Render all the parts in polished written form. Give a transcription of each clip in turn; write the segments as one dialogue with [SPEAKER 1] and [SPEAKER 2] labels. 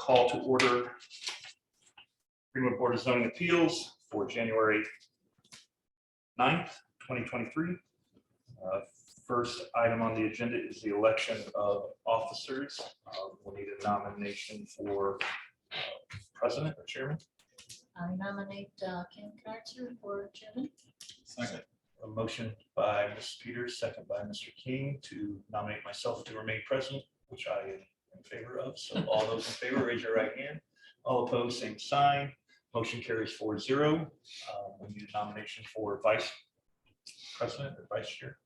[SPEAKER 1] call to order Greenwood Board of Zoning Appeals for January 9th, 2023. First item on the agenda is the election of officers. We need a nomination for president or chairman.
[SPEAKER 2] I nominate Ken Carter for chairman.
[SPEAKER 3] Second.
[SPEAKER 1] A motion by Ms. Peters, second by Mr. King to nominate myself to remain president, which I am in favor of. So all those in favor, raise your right hand. All opposed, same sign. Motion carries 4-0. We need a nomination for vice president or vice chair.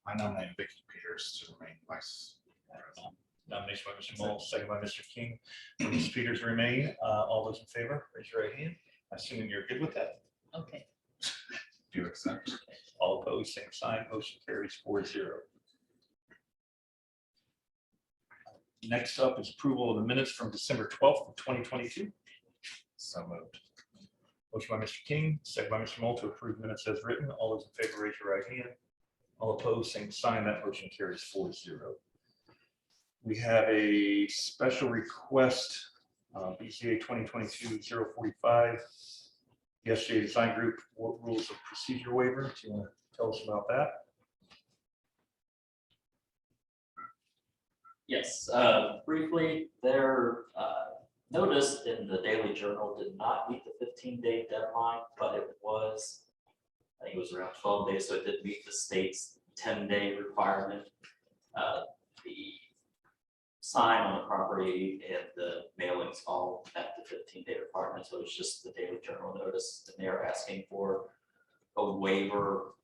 [SPEAKER 3] I nominate Vicky Peters to remain vice president.
[SPEAKER 1] Nomination by Mr. Moll, second by Mr. King. Ms. Peters remain. All those in favor, raise your right hand. Assuming you're good with that.
[SPEAKER 2] Okay.
[SPEAKER 3] Do you accept?
[SPEAKER 1] All opposed, same sign. Motion carries 4-0. Next up is approval of the minutes from December 12th of 2022.
[SPEAKER 3] So moved.
[SPEAKER 1] Motion by Mr. King, second by Mr. Moll to approve minutes as written. All those in favor, raise your right hand. All opposed, same sign. That motion carries 4-0. We have a special request, BCA 2022-045, the SJ Design Group Rules of Procedure Waiver. Do you want to tell us about that?
[SPEAKER 4] Yes, briefly, their notice in the Daily Journal did not meet the 15-day deadline, but it was, I think it was around 12 days, so it did meet the state's 10-day requirement. The sign on the property and the mailings all met the 15-day requirement, so it's just the Daily Journal notice, and they're asking for a waiver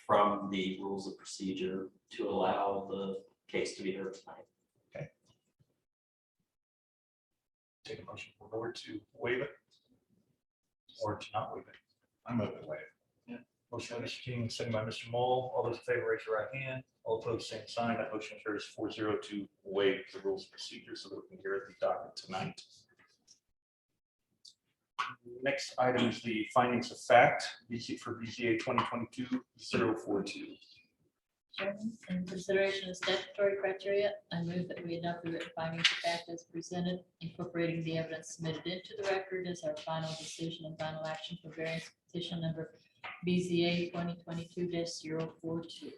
[SPEAKER 4] from the rules of procedure to allow the case to be heard tonight.
[SPEAKER 1] Take a motion from the board to waive it or to not waive it.
[SPEAKER 3] I move it waive.
[SPEAKER 1] Motion by Mr. King, second by Mr. Moll. All those in favor, raise your right hand. All opposed, same sign. That motion carries 4-0 to waive the rules of procedure so that we can hear the docket tonight. Next item is the findings of fact for BCA 2022-042.
[SPEAKER 2] Chairman, in consideration of statutory criteria, I move that we adopt the written findings of fact as presented, incorporating the evidence submitted into the record as our final decision and final action for variance petition number BZA 2022-042.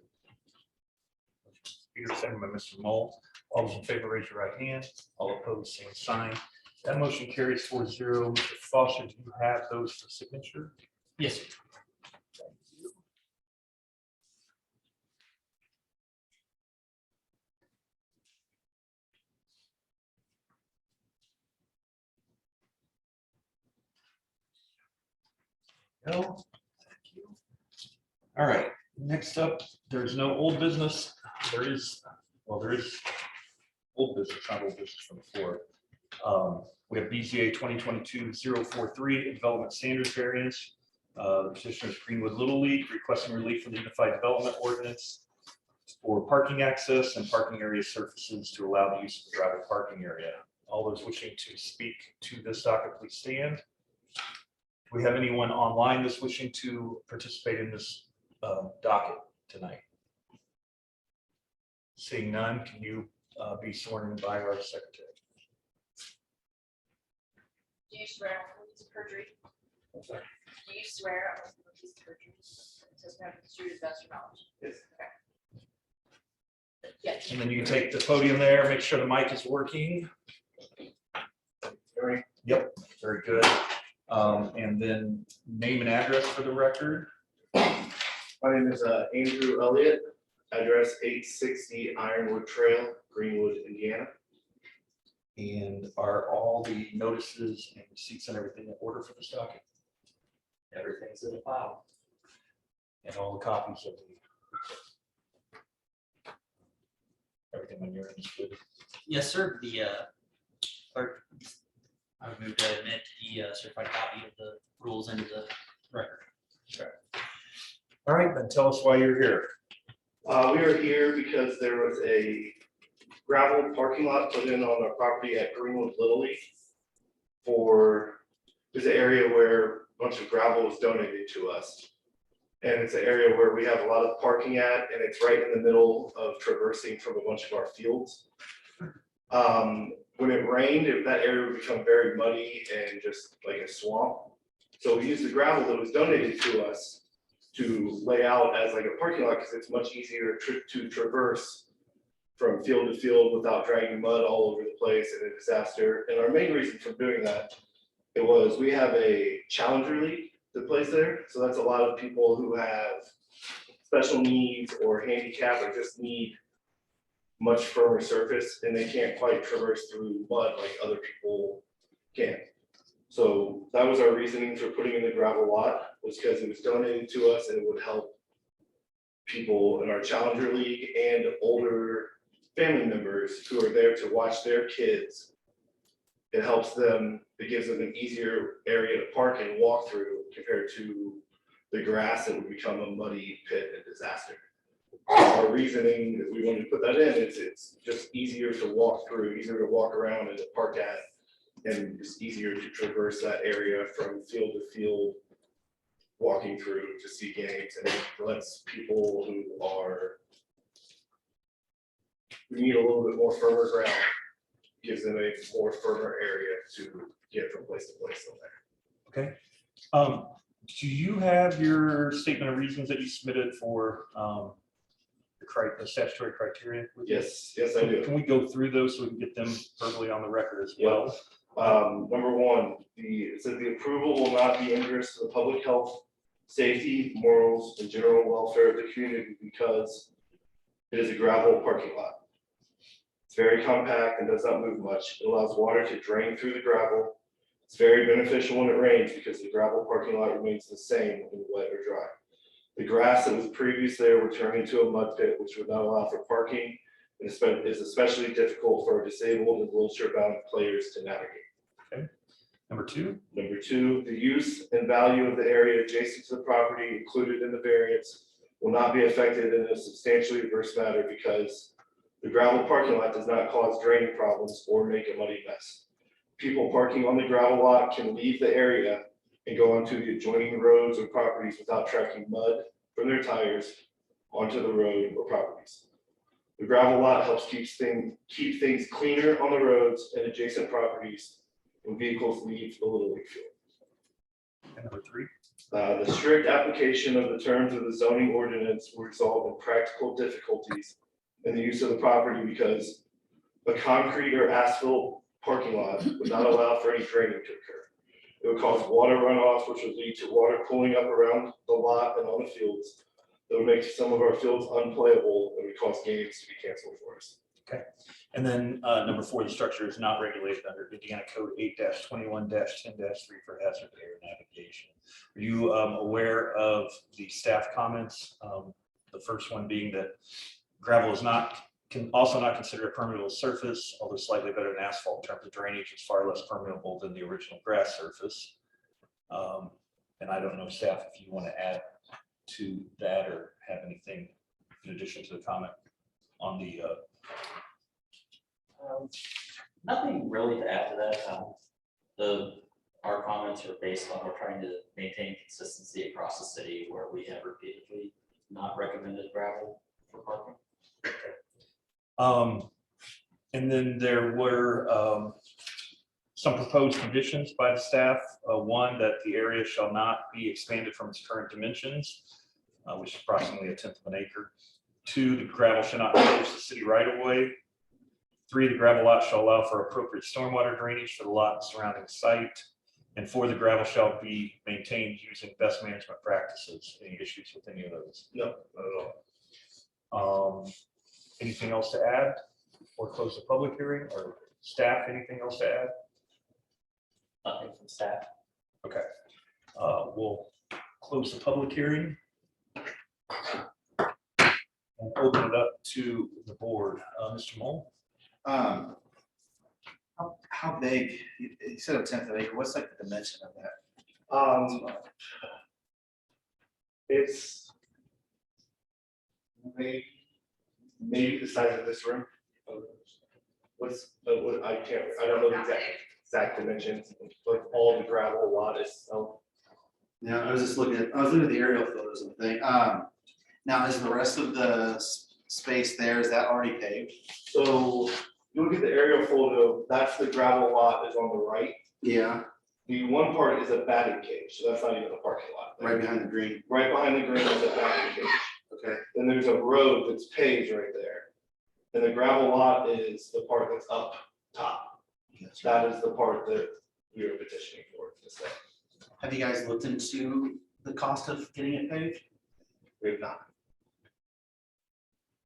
[SPEAKER 1] Peter, second by Mr. Moll. All those in favor, raise your right hand. All opposed, same sign. That motion carries 4-0. Mr. Foster, do you have those for signature?
[SPEAKER 4] Yes.
[SPEAKER 1] Thank you. No, thank you. All right, next up, there's no old business. There is old business, not old business from the floor. We have BZA 2022-043, development standards variance. The petitioner is Greenwood Little League, requesting relief from the Unified Development Ordinance for parking access and parking area surfaces to allow the use of the gravel parking area. All those wishing to speak to this docket, please stand. Do we have anyone online that's wishing to participate in this docket tonight? Seeing none, can you be sworn in by our secretary?
[SPEAKER 5] Do you swear on the perjury?
[SPEAKER 1] Sorry.
[SPEAKER 5] Do you swear on the perjury? Testimony to the best of your knowledge.
[SPEAKER 1] Yes.
[SPEAKER 5] Okay. Yes.
[SPEAKER 1] And then you can take the podium there, make sure the mic is working. Yep, very good. And then name and address for the record.
[SPEAKER 6] My name is Andrew Elliott, address 860 Ironwood Trail, Greenwood, Indiana.
[SPEAKER 1] And are all the notices and receipts and everything in order for this docket?
[SPEAKER 4] Everything's in the file.
[SPEAKER 1] And all the copies of everything on your end is good.
[SPEAKER 7] Yes, sir. The clerk, I would move to admit the certified copy of the rules into the record.
[SPEAKER 1] All right, then tell us why you're here.
[SPEAKER 6] We are here because there was a gravel parking lot put in on our property at Greenwood Little League for this area where a bunch of gravel was donated to us. And it's an area where we have a lot of parking at, and it's right in the middle of traversing from a bunch of our fields. When it rained, that area would become very muddy and just like a swamp. So we used the gravel that was donated to us to lay out as like a parking lot, because it's much easier to traverse from field to field without dragging mud all over the place and a disaster. And our main reason for doing that, it was we have a Challenger League that plays there. So that's a lot of people who have special needs or handicap or just need much firmer surface, and they can't quite traverse through mud like other people can. So that was our reasoning for putting in the gravel lot, was because it was donated to us and it would help people in our Challenger League and older family members who are there to watch their kids. It helps them, it gives them an easier area to park and walk through compared to the grass that would become a muddy pit and disaster. Our reasoning that we wanted to put that in is it's just easier to walk through, easier to walk around and to park at, and it's easier to traverse that area from field to field, walking through to see games, and it lets people who need a little bit more firmer ground, gives them a more firmer area to get from place to place on there.
[SPEAKER 1] Okay. Do you have your statement of reasons that you submitted for the statutory criteria? with you?
[SPEAKER 6] Yes, I do.
[SPEAKER 1] Can we go through those so we can get them verbally on the record as well?
[SPEAKER 6] Number one, it says the approval will not be injurious to the public health, safety, morals, and general welfare of the community because it is a gravel parking lot. It's very compact and does not move much. It allows water to drain through the gravel. It's very beneficial when it rains because the gravel parking lot remains the same when wet or dry. The grass that was previous there would turn into a mud pit, which would not allow for parking, and is especially difficult for disabled and wheelchair-bound players to navigate.
[SPEAKER 1] Number two,
[SPEAKER 6] The use and value of the area adjacent to the property included in the variance will not be affected in a substantially adverse matter because the gravel parking lot does not cause draining problems or make a muddy mess. People parking on the gravel lot can leave the area and go onto the adjoining roads or properties without tracking mud from their tires onto the road or properties. The gravel lot helps keep things cleaner on the roads and adjacent properties when vehicles leave the Little League field.
[SPEAKER 1] and number three.
[SPEAKER 6] The strict application of the terms of the zoning ordinance will result in practical difficulties in the use of the property because a concrete or asphalt parking lot would not allow for any draining to occur. It would cause water runoff, which would lead to water pooling up around the lot and on the fields. That would make some of our fields unplayable and would cause games to be canceled for us.
[SPEAKER 1] Okay. And then number four, the structure is not regulated under Indiana Code 8-21-10-3 for hazard area navigation. Are you aware of the staff comments? The first one being that gravel can also not consider a permeable surface, although slightly better than asphalt in terms of drainage. It's far less permeable than the original grass surface. And I don't know, staff, if you want to add to that or have anything in addition to the comment on the
[SPEAKER 4] Nothing really to add to that. Our comments are based on, we're trying to maintain consistency across the city where we have repeatedly not recommended gravel for parking.
[SPEAKER 1] And then there were some proposed conditions by the staff. One, that the area shall not be expanded from its current dimensions, which is approximately 1/10 of an acre. Two, the gravel shall not encroach the city right of way. Three, the gravel lot shall allow for appropriate stormwater drainage for the lot and surrounding site. And four, the gravel shall be maintained using best management practices. Any issues with any of those?
[SPEAKER 6] No, not at all.
[SPEAKER 1] Anything else to add or close the public hearing, or staff, anything else to add?
[SPEAKER 4] Nothing from staff.
[SPEAKER 1] Okay, we'll close the public hearing and open it up to the board. Mr. Mole?
[SPEAKER 3] How big, you said 1/10 of an acre, what's like the dimension of that?
[SPEAKER 6] It's maybe the size of this room. I don't know the exact dimensions, but all the gravel lot is.
[SPEAKER 3] Yeah, I was looking at the aerial photos and thing. Now, is the rest of the space there, is that already paved?
[SPEAKER 6] So you look at the aerial photo, that's the gravel lot is on the right.
[SPEAKER 3] Yeah,
[SPEAKER 6] The one part is a batting cage, so that's not even a parking lot.
[SPEAKER 3] right behind the green.
[SPEAKER 6] Right behind the green is a batting cage.
[SPEAKER 3] Okay.
[SPEAKER 6] Then there's a road that's paved right there. And the gravel lot is the part that's up top. That is the part that we are petitioning for to say.
[SPEAKER 3] Have you guys looked into the cost of getting it paved?
[SPEAKER 6] We have not.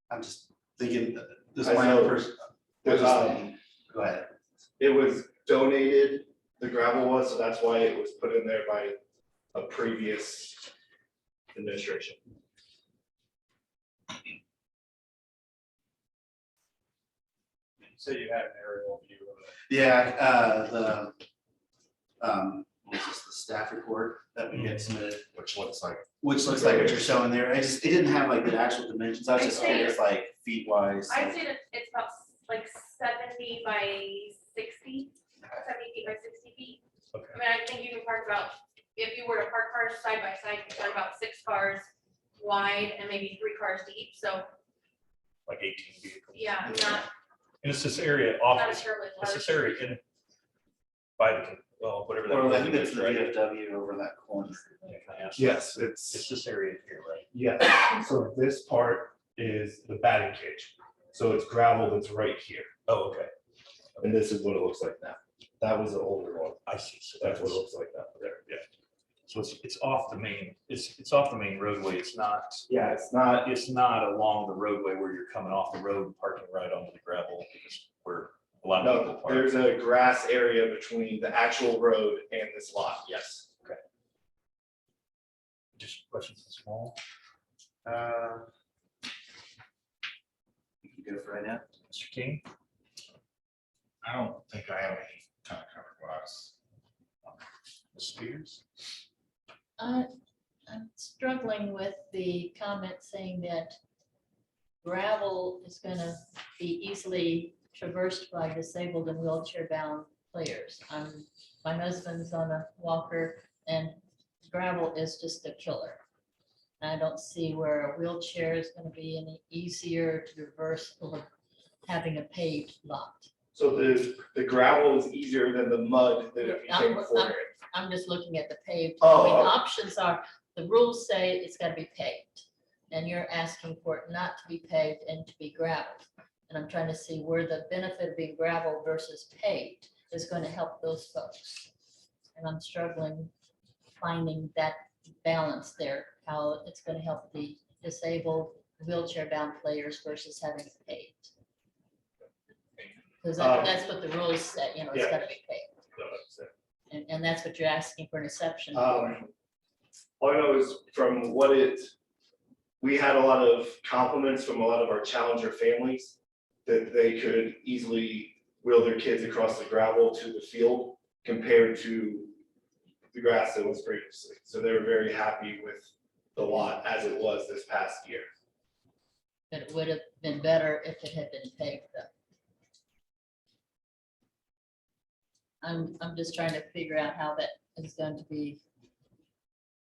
[SPEAKER 3] I'm just thinking, this
[SPEAKER 6] I
[SPEAKER 3] is my
[SPEAKER 6] know.
[SPEAKER 3] own person.
[SPEAKER 6] There's,
[SPEAKER 3] Go ahead.
[SPEAKER 6] it was donated, the gravel was, so that's why it was put in there by a previous administration.
[SPEAKER 1] So you had an aerial view of it.
[SPEAKER 3] Yeah, what is this, the staff report that we get submitted,
[SPEAKER 6] Which looks like.
[SPEAKER 3] which looks like what you're showing there. It didn't have like the actual dimensions. I was just
[SPEAKER 5] I'd say-
[SPEAKER 3] curious, like feet wise.
[SPEAKER 5] I'd say that it's about like 70 by 60, 70 feet by 60 feet.
[SPEAKER 1] Okay.
[SPEAKER 5] I mean, I think you can park about, if you were to park cars side by side, you can park about 6 cars wide and maybe 3 cars deep, so,
[SPEAKER 1] Like 18 vehicles.
[SPEAKER 5] yeah, not,
[SPEAKER 1] And it's this area
[SPEAKER 5] not a
[SPEAKER 1] off,
[SPEAKER 5] terribly
[SPEAKER 1] it's
[SPEAKER 5] large.
[SPEAKER 1] this area in, by the, well, whatever that.
[SPEAKER 3] Well, I think
[SPEAKER 1] building
[SPEAKER 3] it's
[SPEAKER 1] is,
[SPEAKER 3] the
[SPEAKER 1] right?
[SPEAKER 3] VFW over that corner.
[SPEAKER 1] Yeah, can I ask?
[SPEAKER 8] Yes,
[SPEAKER 1] It's
[SPEAKER 8] it's,
[SPEAKER 1] this area here, right?
[SPEAKER 8] yes, so this part is the batting cage. So it's gravel that's right here,
[SPEAKER 1] Oh, okay,
[SPEAKER 8] and this is what it looks like now. That was the older one,
[SPEAKER 1] I see. So
[SPEAKER 8] that's what it looks like now, there, yeah.
[SPEAKER 1] So it's off the main, it's off the main roadway. It's not,
[SPEAKER 8] Yeah, it's not,
[SPEAKER 1] it's not along the roadway where you're coming off the road and parking right onto the gravel, because where a lot of people
[SPEAKER 6] No,
[SPEAKER 1] park.
[SPEAKER 6] there's a grass area between the actual road and this lot, yes.
[SPEAKER 1] Just questions this small.
[SPEAKER 3] You can go for right now.
[SPEAKER 1] Mr. King?
[SPEAKER 3] I don't think I have any kind of covered glass.
[SPEAKER 1] Ms. Spears?
[SPEAKER 2] I'm struggling with the comment saying that gravel is gonna be easily traversed by disabled and wheelchair-bound players. My husband's on a walker and gravel is just a killer. I don't see where a wheelchair is gonna be any easier to traverse over having a paved lot.
[SPEAKER 6] So the gravel is easier than the mud that if you
[SPEAKER 2] I'm-
[SPEAKER 6] take beforehand.
[SPEAKER 2] I'm just looking at the paved.
[SPEAKER 6] Oh,
[SPEAKER 2] I mean, the
[SPEAKER 6] oh.
[SPEAKER 2] options are, the rules say it's gotta be paved. And you're asking for it not to be paved and to be gravel. And I'm trying to see where the benefit of being gravel versus paved is going to help those folks. And I'm struggling finding that balance there, how it's gonna help the disabled wheelchair-bound players versus having it paved. Because that's what the rules say, you know, it's
[SPEAKER 6] Yeah.
[SPEAKER 2] gotta be paved. And that's what you're asking for an exception for.
[SPEAKER 6] All I know is from what we had a lot of compliments from a lot of our challenger families that they could easily wheel their kids across the gravel to the field compared to the grass that was previously. So they were very happy with the lot as it was this past year.
[SPEAKER 2] But it would have been better if it had been paved though. I'm just trying to figure out how that is going to be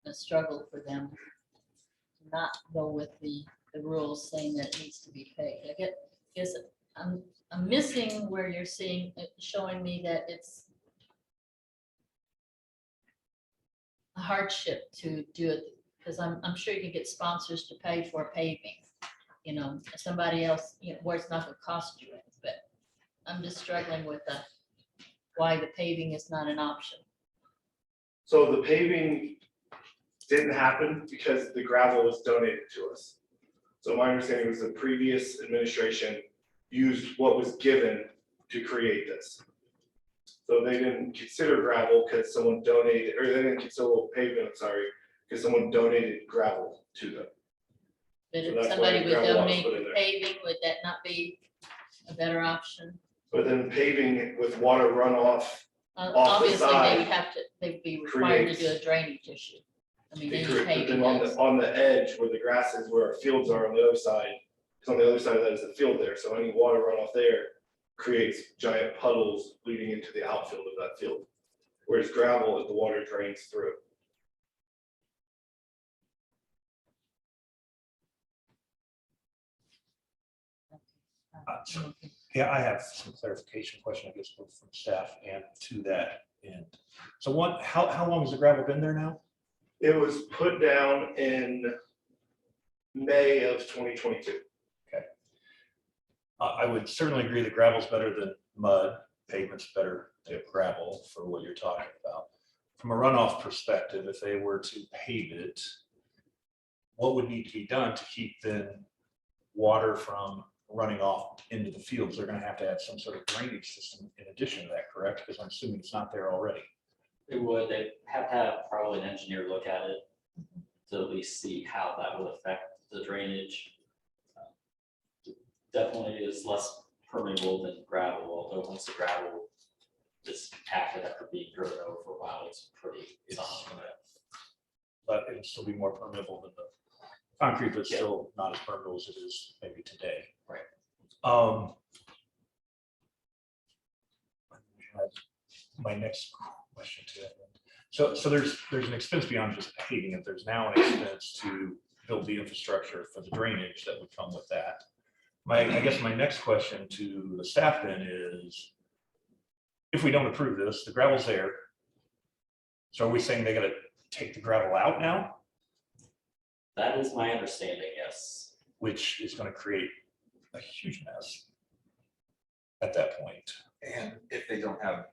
[SPEAKER 2] a struggle for them. to Not go with the rules saying that it needs to be paved. I guess I'm missing where you're seeing, showing me that it's a hardship to do it, because I'm sure you can get sponsors to pay for paving. You know, somebody else, you know, where it's not gonna cost you, but I'm just struggling with why the paving is not an option.
[SPEAKER 6] So the paving didn't happen because the gravel was donated to us. So my understanding was the previous administration used what was given to create this. So they didn't consider gravel because someone donated, or they didn't consider pavement, I'm sorry, because someone donated gravel to them.
[SPEAKER 2] But
[SPEAKER 6] So
[SPEAKER 2] if
[SPEAKER 6] that's why
[SPEAKER 2] somebody
[SPEAKER 6] the
[SPEAKER 2] would
[SPEAKER 6] gravel lot was
[SPEAKER 2] donate
[SPEAKER 6] put in
[SPEAKER 2] the
[SPEAKER 6] there.
[SPEAKER 2] paving, would that not be a better option?
[SPEAKER 6] But then paving with water runoff, Off the
[SPEAKER 2] Obviously, they
[SPEAKER 6] side
[SPEAKER 2] would have to, they'd be required to do a
[SPEAKER 6] creates-
[SPEAKER 2] drainage issue. I mean,
[SPEAKER 6] it
[SPEAKER 2] any
[SPEAKER 6] creates- but
[SPEAKER 2] paving
[SPEAKER 6] then
[SPEAKER 2] does.
[SPEAKER 6] on the edge where the grass is, where our fields are on the other side, because on the other side of that is the field there, so any water runoff there creates giant puddles leading into the outfield of that field. Whereas gravel, the water drains through.
[SPEAKER 2] I'm looking.
[SPEAKER 1] Yeah, I have some clarification question, I guess, both from staff and to that end. So how long has the gravel been there now?
[SPEAKER 6] It was put down in May of 2022.
[SPEAKER 1] I would certainly agree that gravel's better than mud, pavement's better than gravel for what you're talking about. From a runoff perspective, if they were to pave it, what would need to be done to keep then water from running off into the fields? They're gonna have to have some sort of drainage system in addition to that, correct? Because I'm assuming it's not there already.
[SPEAKER 4] They would, they have to have probably an engineer look at it to at least see how that would affect the drainage. Definitely is less permeable than gravel, although once the gravel is active after being driven over for a while, it's pretty soft.
[SPEAKER 1] But it'll still be more permeable than the concrete, but still not as permeable as it is maybe today.
[SPEAKER 4] Right.
[SPEAKER 1] My next question to that. So there's an expense beyond just paving it. There's now an expense to build the infrastructure for the drainage that would come with that. I guess my next question to the staff then is, if we don't approve this, the gravel's there. So are we saying they gotta take the gravel out now,
[SPEAKER 4] That is my understanding, yes.
[SPEAKER 1] which is gonna create a huge mess at that point?
[SPEAKER 9] And if they don't have,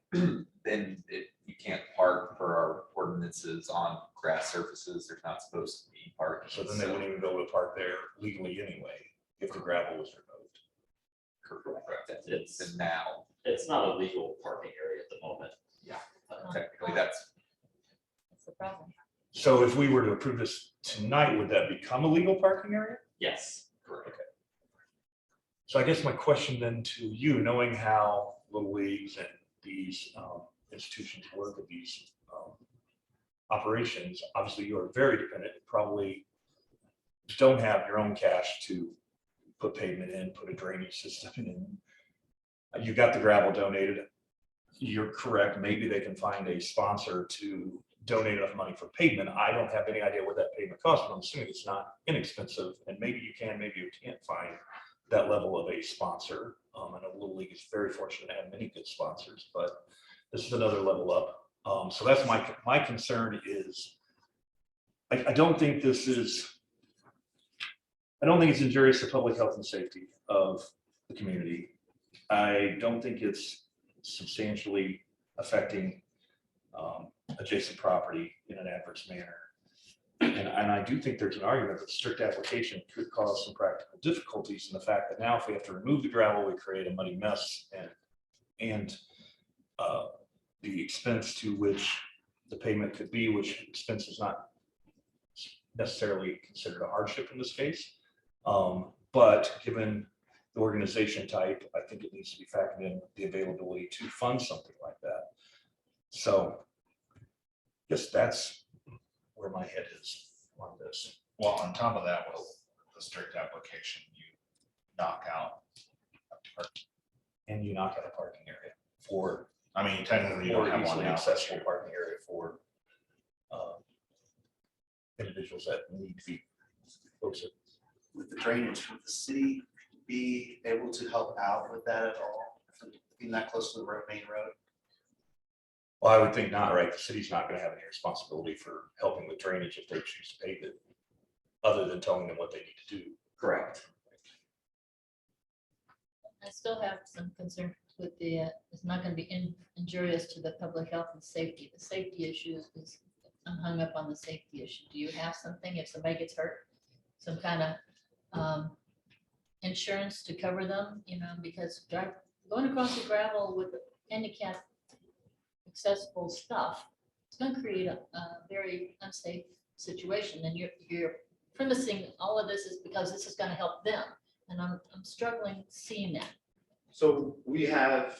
[SPEAKER 9] then you can't park per our ordinances on grass surfaces. There's not supposed to be parking.
[SPEAKER 1] So then they wouldn't even be able to park there legally anyway, if the gravel was removed.
[SPEAKER 9] Correct.
[SPEAKER 4] It's-
[SPEAKER 9] And now,
[SPEAKER 4] It's not a legal parking area at the moment.
[SPEAKER 9] technically, that's,
[SPEAKER 2] That's the problem.
[SPEAKER 1] So if we were to approve this tonight, would that become a legal parking area?
[SPEAKER 4] Yes.
[SPEAKER 9] correct.
[SPEAKER 1] So I guess my question then to you, knowing how Little Leagues and these institutions work with these operations, obviously you are very dependent, probably don't have your own cash to put pavement in, put a drainage system in. You got the gravel donated. You're correct, maybe they can find a sponsor to donate enough money for pavement. I don't have any idea what that pavement costs, but I'm assuming it's not inexpensive, and maybe you can, maybe you can't find that level of a sponsor. I know Little League is very fortunate to have many good sponsors, but this is another level up. So that's my concern is, I don't think this is, I don't think it's injurious to public health and safety of the community. I don't think it's substantially affecting adjacent property in an adverse manner. And I do think there's an argument that strict application could cause some practical difficulties in the fact that now if we have to remove the gravel, we create a muddy mess and the expense to which the payment could be, which expense is not necessarily considered a hardship in this case. But given the organization type, I think it needs to be factored in the availability to fund something like that. So I guess that's where my head is on this.
[SPEAKER 3] Well, on top of that, with the strict application, you knock out.
[SPEAKER 1] And you knock out a parking area for
[SPEAKER 3] I mean, technically, you
[SPEAKER 1] more
[SPEAKER 3] don't have one
[SPEAKER 1] easily
[SPEAKER 3] now.
[SPEAKER 1] accessible parking area for individuals that need to be closer.
[SPEAKER 10] With the drainage, would the city be able to help out with that at all? Being that close to the main road?
[SPEAKER 1] Well, I would think not, right? The city's not gonna have any responsibility for helping with drainage if they choose to pave it, other than telling them what they need to do.
[SPEAKER 4] Correct.
[SPEAKER 2] I still have some concern with the, it's not gonna be injurious to the public health and safety. The safety issue is, I'm hung up on the safety issue. Do you have something if somebody gets hurt? Some kind of insurance to cover them, you know, because going across the gravel with handicap accessible stuff, it's gonna create a very unsafe situation. And you're premising all of this is because this is gonna help them. And I'm struggling seeing that.
[SPEAKER 6] So we have,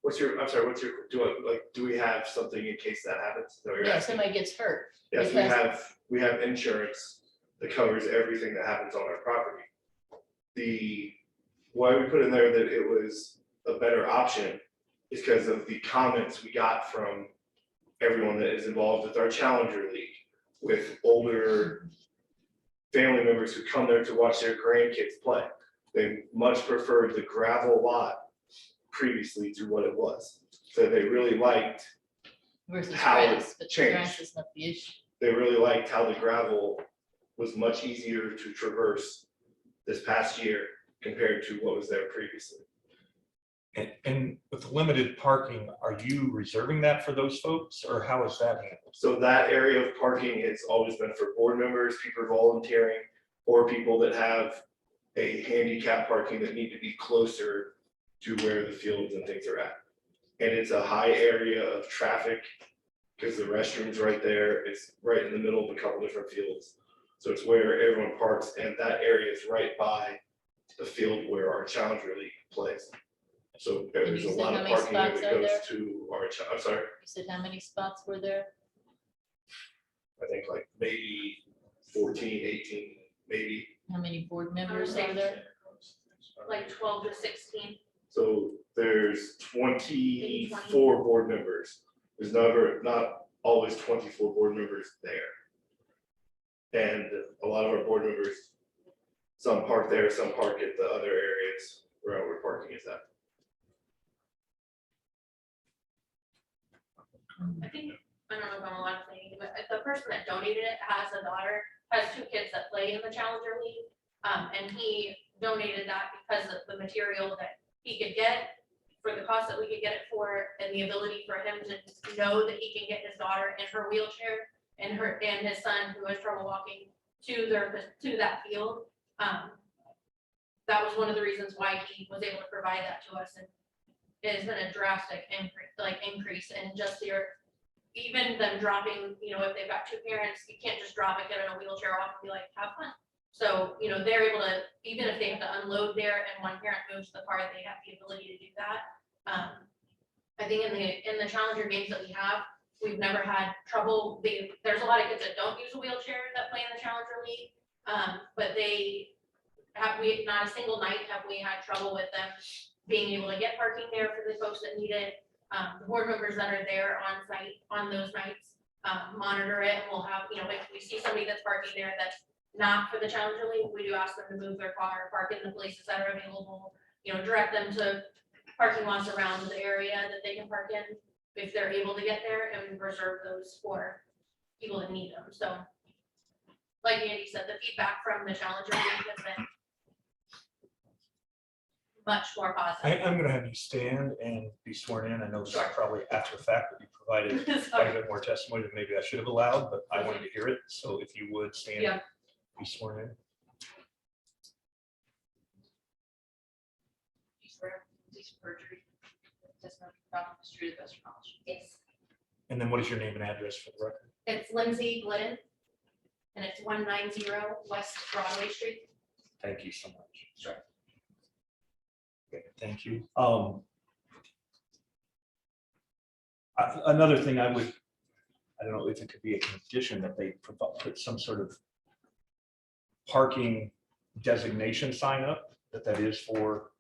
[SPEAKER 6] do we have something in case that happens? Is that what you're
[SPEAKER 2] Yeah,
[SPEAKER 6] asking?
[SPEAKER 2] somebody gets hurt.
[SPEAKER 6] Yes,
[SPEAKER 2] because-
[SPEAKER 6] we have insurance that covers everything that happens on our property. Why we put in there that it was a better option is because of the comments we got from everyone that is involved with our Challenger League, with older family members who come there to watch their grandkids play. They much preferred the gravel lot previously to what it was. So they really liked,
[SPEAKER 2] Versus
[SPEAKER 6] How it
[SPEAKER 2] grass, but the
[SPEAKER 6] changed.
[SPEAKER 2] grass is not the issue.
[SPEAKER 6] they really liked how the gravel was much easier to traverse this past year compared to what was there previously.
[SPEAKER 1] And with limited parking, are you reserving that for those folks, or how is that handled?
[SPEAKER 6] So that area of parking has always been for board members, people volunteering, or people that have a handicap parking that need to be closer to where the fields and things are at. And it's a high area of traffic because the restroom's right there. It's right in the middle of a couple different fields. So it's where everyone parks, and that area is right by the field where our Challenger League plays. So there's
[SPEAKER 2] you
[SPEAKER 6] a
[SPEAKER 2] said
[SPEAKER 6] lot
[SPEAKER 2] how
[SPEAKER 6] of
[SPEAKER 2] many
[SPEAKER 6] parking there
[SPEAKER 2] spots
[SPEAKER 6] that
[SPEAKER 2] are
[SPEAKER 6] goes
[SPEAKER 2] there?
[SPEAKER 6] to our, I'm sorry,
[SPEAKER 2] You said how many spots were there?
[SPEAKER 6] I think like maybe 14, 18, maybe.
[SPEAKER 2] How many board members
[SPEAKER 5] say
[SPEAKER 2] are there?
[SPEAKER 5] Like 12 to 16.
[SPEAKER 6] So there's 24 board members. There's not always 24 board members there. And a lot of our board members, some park there, some park at the other areas where our parking is at.
[SPEAKER 5] I think, I don't know if I'm allowed to say anything, but the person that donated it has a daughter, has 2 kids that play in the Challenger League. And he donated that because of the material that he could get for the cost that we could get it for, and the ability for him to know that he can get his daughter in her wheelchair and his son who has trouble walking to that field. That was one of the reasons why he was able to provide that to us, and it has been a drastic increase in just even them dropping, if they've got 2 parents, you can't just drop a kid in a wheelchair off and be like, have fun. So, they're able to, even if they have to unload there and one parent moves the car, they have the ability to do that. I think in the Challenger games that we have, we've never had trouble. There's a lot of kids that don't use a wheelchair that play in the Challenger League. But not a single night have we had trouble with them being able to get parking there for the folks that need it. The board members that are there on site on those nights, monitor it, and we'll have, if we see somebody that's parking there that's not for the Challenger League, we do ask them to move their car, park in the places that are available, direct them to parking lots around the area that they can park in if they're able to get there, and reserve those for people that need them. So like Andy said, the feedback from the Challenger League has been much more positive.
[SPEAKER 1] I'm gonna have you stand and be sworn in. I know this is
[SPEAKER 5] Sure.
[SPEAKER 1] probably after the fact that you provided quite a
[SPEAKER 5] Sorry.
[SPEAKER 1] bit more testimony than maybe I should have allowed, but I wanted to hear it. So if you would stand,
[SPEAKER 5] Yeah.
[SPEAKER 1] and be sworn in.
[SPEAKER 5] Do you swear these perjury testimony from the truth of the best of your knowledge? Yes.
[SPEAKER 1] And then what is your name and address for the record?
[SPEAKER 5] It's Lindsay Glidden, and it's 190 West Broadway Street.
[SPEAKER 1] Thank you so much.
[SPEAKER 5] Sure.
[SPEAKER 1] Okay, thank you. Another thing I don't know if it could be a condition that they put some sort of parking designation sign up, that is for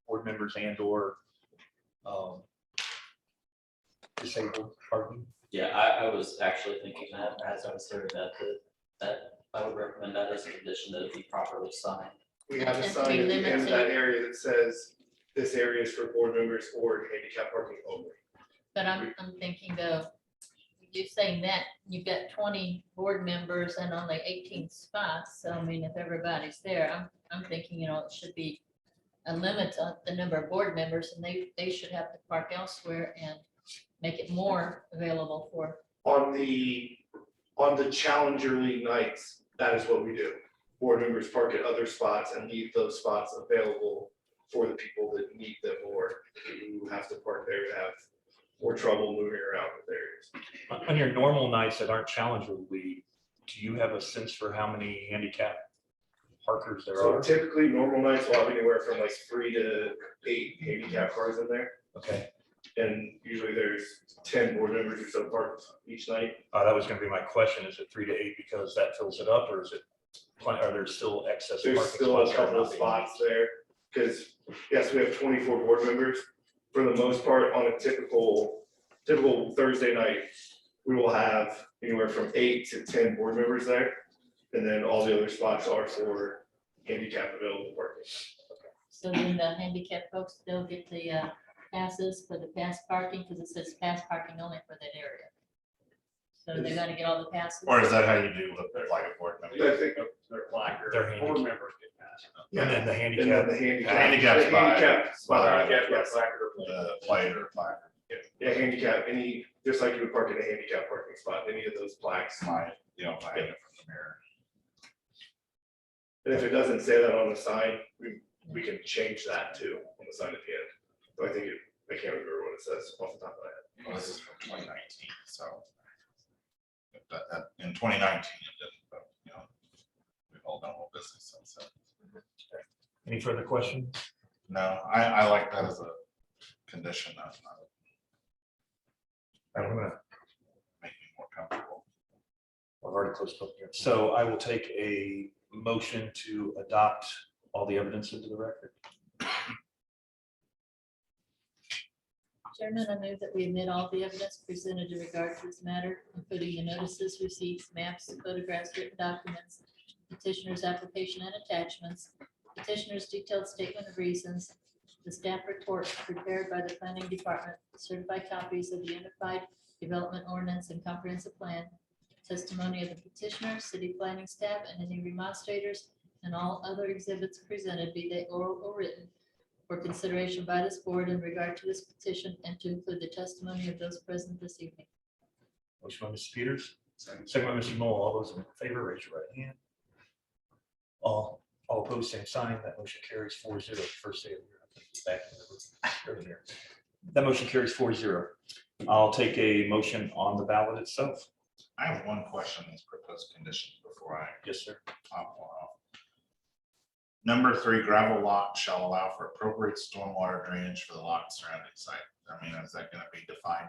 [SPEAKER 1] board members and or disabled parking.
[SPEAKER 4] Yeah, I was actually thinking that as I was hearing that I would recommend that as a condition that it be properly signed.
[SPEAKER 6] We have a
[SPEAKER 2] Has to
[SPEAKER 6] sign
[SPEAKER 2] be
[SPEAKER 6] at the end of that
[SPEAKER 2] limited.
[SPEAKER 6] area that says, this area is for board members or handicap parking only.
[SPEAKER 2] But I'm thinking though, you're saying that you've got 20 board members and only 18 spots. So I mean, if everybody's there, I'm thinking, it should be a limit on the number of board members, and they should have to park elsewhere and make it more available for.
[SPEAKER 6] On the Challenger League nights, that is what we do. Board members park at other spots and leave those spots available for the people that need them or who have to park there to have more trouble moving around with areas.
[SPEAKER 1] On your normal nights that aren't Challenger League, do you have a sense for how many handicap parkers there
[SPEAKER 6] So
[SPEAKER 1] are?
[SPEAKER 6] typically, normal nights will have anywhere from like 3 to 8 handicap cars in there.
[SPEAKER 1] Okay,
[SPEAKER 6] And usually there's 10 board members or so parked each night.
[SPEAKER 1] that was gonna be my question. Is it 3 to 8 because that fills it up, or is it, are there still excess parking
[SPEAKER 6] There's
[SPEAKER 1] spots?
[SPEAKER 6] still a
[SPEAKER 1] that are
[SPEAKER 6] couple of
[SPEAKER 1] not being
[SPEAKER 6] spots there, because yes, we have 24 board members. For the most part, on a typical Thursday night, we will have anywhere from 8 to 10 board members there. And then all the other spots are for handicap available parking.
[SPEAKER 2] So then the handicap folks, they'll get the passes for the pass parking, because it says pass parking only for that area. So they're gonna get all the passes.
[SPEAKER 3] Or is that how you do with like a board member?
[SPEAKER 6] I think,
[SPEAKER 1] Their placard,
[SPEAKER 8] Their
[SPEAKER 1] board
[SPEAKER 8] handicap.
[SPEAKER 1] members get passed.
[SPEAKER 8] And then the
[SPEAKER 6] and then
[SPEAKER 8] handicap,
[SPEAKER 6] the handicap.
[SPEAKER 3] Handicap
[SPEAKER 6] the
[SPEAKER 3] spot.
[SPEAKER 6] handicap spot,
[SPEAKER 1] Placard,
[SPEAKER 6] yes.
[SPEAKER 1] placard or plate.
[SPEAKER 3] The plate or placard.
[SPEAKER 6] Yeah, handicap, just like you would park in a handicap parking spot, any of those plaques.
[SPEAKER 3] My, you know, my hang it from the mirror.
[SPEAKER 6] And if it doesn't say that on the sign, we can change that too, on the sign at the end. So I think I can't remember what it says off the top of my head.
[SPEAKER 3] Well, this is from 2019, so. In 2019, it didn't, but, you know, we've all done a little business since then.
[SPEAKER 8] any further questions?
[SPEAKER 3] No, I like that as a condition, that's not
[SPEAKER 8] I'm gonna,
[SPEAKER 3] make me more comfortable.
[SPEAKER 8] I've already closed public hearing. So I will take a motion to adopt all the evidence into the record.
[SPEAKER 2] Chairman, I move that we admit all the evidence presented in regard to this matter, including the notices, receipts, maps, photographs, written documents, petitioner's application and attachments, petitioner's detailed statement of reasons, the staff report prepared by the planning department, certified copies of the Unified Development Ordinance and Comprehensive Plan, testimony of the petitioner, city planning staff, and any remonstrators, and all other exhibits presented, be they oral or written, for consideration by this board in regard to this petition, and to include the testimony of those present this evening.
[SPEAKER 8] Motion by Mr. Peters, second by Mr. Knoll. All those in favor, raise your right hand. All opposed, same sign. That motion carries 4-0. First day of the year. I think it's back in there. That motion carries 4-0. I'll take a motion on the ballot itself.
[SPEAKER 3] I have one question on this proposed condition before I
[SPEAKER 8] Yes, sir.
[SPEAKER 3] top one off. Number 3, gravel lot shall allow for appropriate stormwater drainage for the lot and surrounding site. I mean, is that gonna be defined?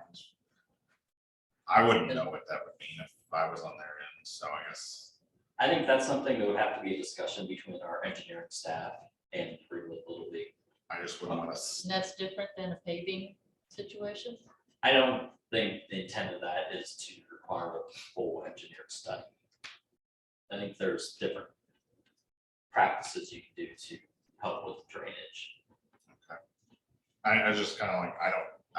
[SPEAKER 3] I wouldn't know what that would mean if I was on their end, so I guess.
[SPEAKER 4] I think that's something that would have to be a discussion between our engineering staff and Greenwood Little League.
[SPEAKER 3] I just wouldn't want
[SPEAKER 2] And
[SPEAKER 3] to.
[SPEAKER 2] that's different than a paving situation.
[SPEAKER 4] I don't think the intent of that is to require a full engineering study. I think there's different practices you can do to help with drainage.
[SPEAKER 3] I just kind of like, I